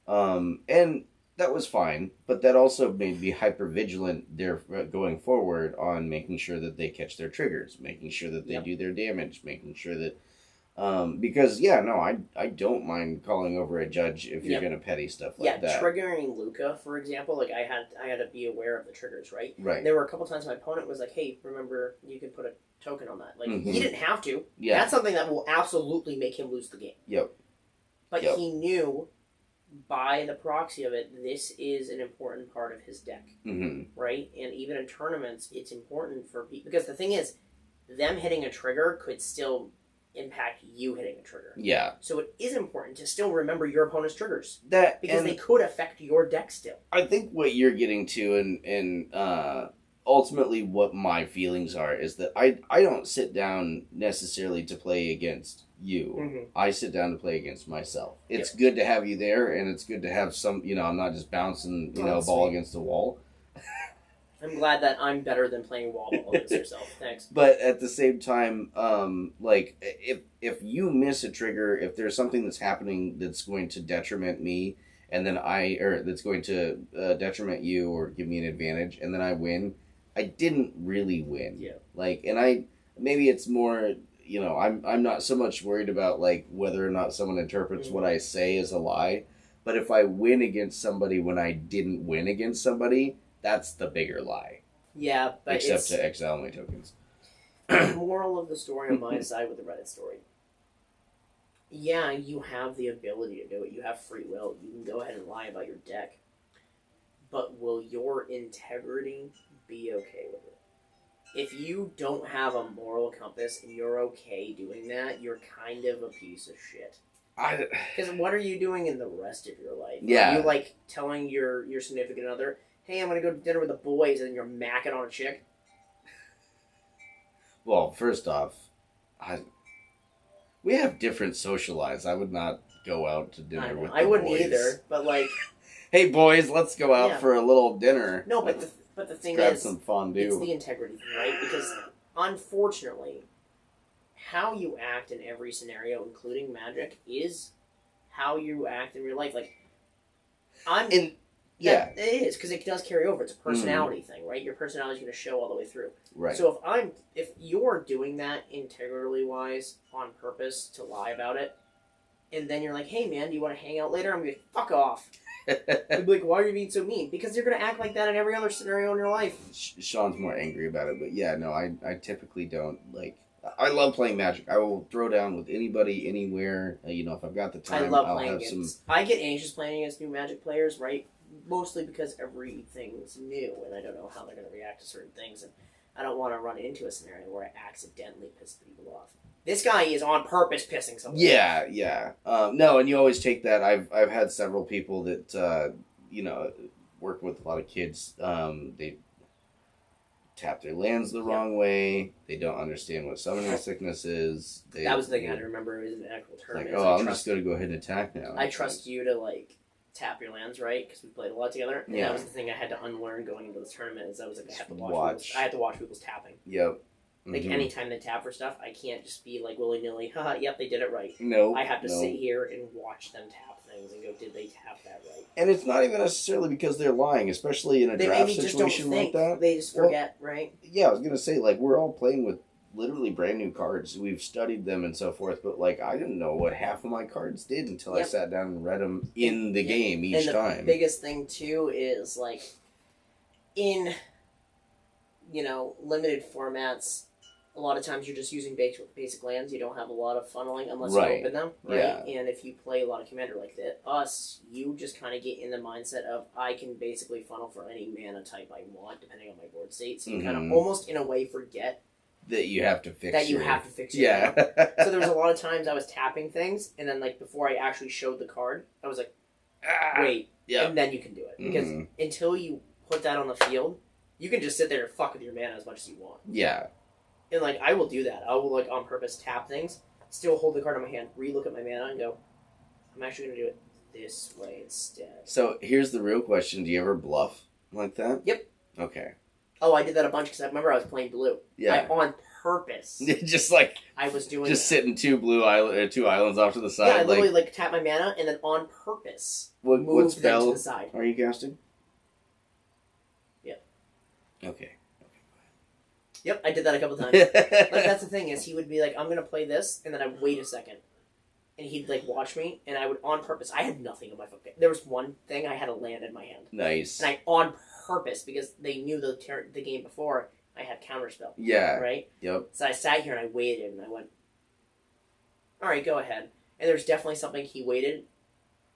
And that was fine, but that also made me hyper vigilant there going forward on making sure that they catch their triggers, making sure that they do their damage, making sure that because I don't mind calling over a judge if you're gonna petty stuff like that. Triggering Luca, for example, like I had to be aware of the triggers, right? Right. There were a couple times my opponent was like, "Hey, remember you could put a token on that." Like he didn't have to. Yeah. That's something that will absolutely make him lose the game. Yep. But he knew, by the proxy of it, this is an important part of his deck, right? And even in tournaments, it's important for people, because the thing is, them hitting a trigger could still impact you hitting a trigger. Yeah. So it is important to still remember your opponent's triggers. Because And they could affect your deck still. I think what you're getting to and ultimately what my feelings are is that I don't sit down necessarily to play against you. Mm-hmm. I sit down to play against myself. It's good to have you there, and it's good to have some, I'm not just bouncing, a ball against the wall. I'm glad that I'm better than playing wall ball against yourself. Thanks. But at the same time, like, if you miss a trigger, if there's something that's happening that's going to detriment me, and then that's going to detriment you or give me an advantage, and then I win, I didn't really win. Yeah. Like, and maybe it's more, I'm not so much worried about, like, whether or not someone interprets what I say as a lie, but if I win against somebody when I didn't win against somebody, that's the bigger lie. Yeah, but Except to exile my tokens. The moral of the story on my side with the Reddit story. Yeah, you have the ability to do it. You have free will. You can go ahead and lie about your deck. But will your integrity be okay with it? If you don't have a moral compass and you're okay doing that, you're kind of a piece of shit. Because what are you doing in the rest of your life? Yeah. Are you, like, telling your significant other, hey, I'm going to go to dinner with the boys, and you're macking on a chick? Well, first off, we have different social lives. I would not go out to dinner with the I wouldn't boys. either, but, like... Hey, boys, let's go out for a little dinner. No, but the thing grab is... some fondue. It's the integrity thing, right? Because, unfortunately, how you act in every scenario, including Magic, is how you act in real life. Like, Yeah. It is, because it does carry over. It's a personality thing, right? Your personality is going to show all the way through. Right. So if you're doing that integrity-wise on purpose to lie about it, and then you're like, hey, man, do you want to hang out later? I'm going to be like, fuck off. I'd be like, why are you being so mean? Because you're going to act like that in every other scenario in your life. Sean's more angry about it, but yeah, no, I typically don't, like... I love playing Magic. I will throw down with anybody, anywhere. If I've got the time, I love I'll playing have against... I get anxious playing against new Magic players, right? Mostly because everything's new, and I don't know how they're going to react to certain things, and I don't want to run into a scenario where I accidentally piss people off. This guy is on purpose pissing someone off. Yeah. No, and you always take that. I've had several people that, work with a lot of kids. They tap their lands the wrong way. They don't understand what summoning sickness is. That was the thing I had to remember. It was an actual tournament. Like, I'm just going to go ahead and attack now. I trust you to, like, tap your lands, right? Because we played a lot together. And that was the thing I had to unlearn going into this tournament. Is I was like, I have to watch. I had to watch people's tapping. Yep. Like, anytime they tap for stuff, I can't just be like willy-nilly, haha, yep, they did it right. No. I have to sit here and watch them tap things and go, did they tap that right? And it's not even necessarily because they're lying, especially in a draft situation like that. They just forget, right? Yeah, I was going to say, like, we're all playing with literally brand new cards. We've studied them and so forth, but, like, I didn't know what half of my cards did until I sat down and read them in the game each time. And the biggest thing, too, is, like, in, limited formats, a lot of times you're just using basic lands. You don't have a lot of funneling unless you open them, right? Yeah. And if you play a lot of Commander like us, you just kind of get in the mindset of, I can basically funnel for any mana type I want, depending on my board state. So you kind of almost, in a way, forget that you have to fix Yeah. So there was a lot of times I was tapping things, and then, like, before I actually showed the card, I was like, wait. Yeah. And then you can do it. Because until you put that on the field, you can just sit there and fuck with your mana as much as you want. Yeah. And, like, I will do that. I will, like, on purpose tap things, still hold the card in my hand, re-look at my mana, and go, I'm actually going to do it this way instead. So, here's the real question. Do you ever bluff like that? Yep. Okay. Oh, I did that a bunch because I remember I was playing blue. Yeah. On purpose. Just, like... I was doing just sitting two islands off to the side. Yeah, I literally, like, tap my mana, and then on purpose, what spell them to the side. Are you casting? Yep. Okay. Yep, I did that a couple times. Like, that's the thing, is he would be like, I'm going to play this, and then I'd wait a second. And he'd, like, watch me, and I would, on purpose, I had nothing in my fucking... There was one thing, I had a land in my hand. Nice. And I, on purpose, because they knew the game before, I had counterspell. Yeah. Right? Yep. So I sat here, and I waited, and I went, alright, go ahead. And there's definitely something he waited,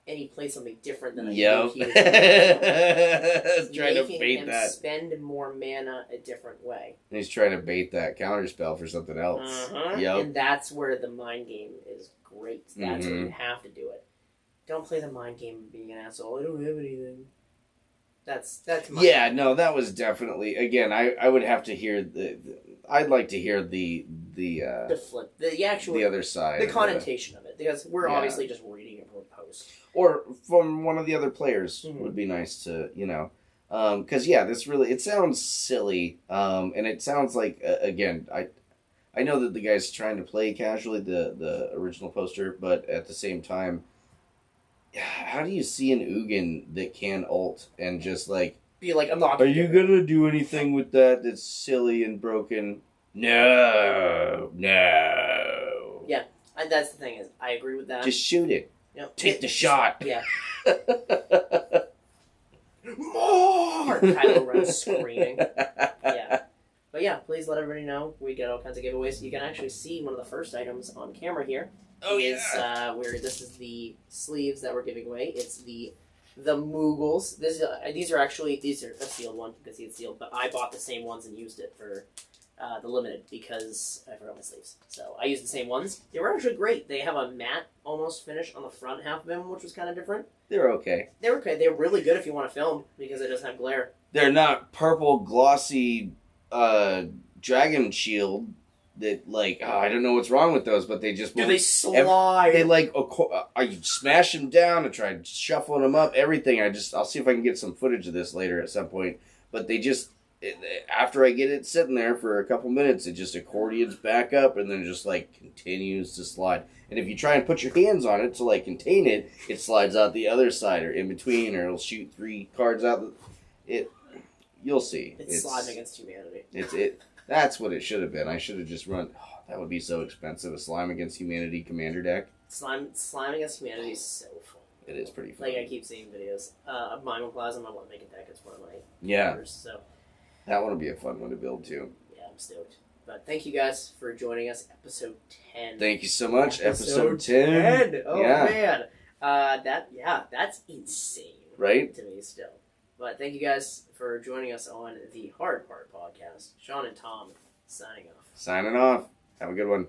and he plays something different than I Yep. think he was Trying to making bait him that. spend more mana a different way. He's trying to bait that counter spell for something else. Uh-huh. Yep. And that's where the mind game is great. That's where you have to do it. Don't play the mind game of being an asshole. I don't have anything. That's my Yeah, no, that was definitely, again, I would have to hear I'd like to hear the flip, the actual, the other side, the of connotation of it, because we're Yeah. obviously just reading it from a post. or from one of the other players Mhm. would be nice to, because this really, it sounds silly, and it sounds like, again, I know that the guy's trying to play casually, the original poster, but at the same time, how do you see an Ugin that can ult and just like, Be like, I'm not. are you gonna do anything with that that's silly and broken? No. And that's the thing is, I agree with that. Just shoot it. Take the shot. Yeah. More. Kylo Ren screaming. Yeah. But yeah, please let everybody know. We get all kinds of giveaways. You can actually see one of the first items on camera here. Oh, Where this is the sleeves that we're giving away. It's the Moogles. These are a sealed one. You can see it's sealed, but I bought the same ones and used it for the limited because I forgot my sleeves. So I used the same ones. They were actually great. They have a matte almost finish on the front half of them, which was kind of different. They're okay. They were okay. They're really good if you want to film because it doesn't have glare. They're not purple glossy dragon shield that like I don't know what's wrong with those, but they just Do they slide? They like I smash them down and try shuffling them up. Everything. I'll see if I can get some footage of this later at some point. But they just after I get it sitting there for a couple minutes, it just accordions back up and then it just like continues to slide. And if you try and put your hands on it to like contain it, it slides out the other side or in between, or it'll shoot 3 cards out. You'll see. It's sliding against humanity. That's what it should have been. I should have just run. Oh, that would be so expensive. A Slime Against Humanity commander deck. Slime Against Humanity is so fun. It is pretty fun. Like, I keep seeing videos of Mimoplasm. I want to make a deck. It's one of my favorites, so that one would be a fun one to build too. yeah, I'm stoked. But thank you guys for joining us. Episode 10. Thank you so much. Episode 10. Oh man, that's insane. Right? To me still. But thank you guys for joining us on the Hard Part podcast. Sean and Tom signing off. Signing off. Have a good one.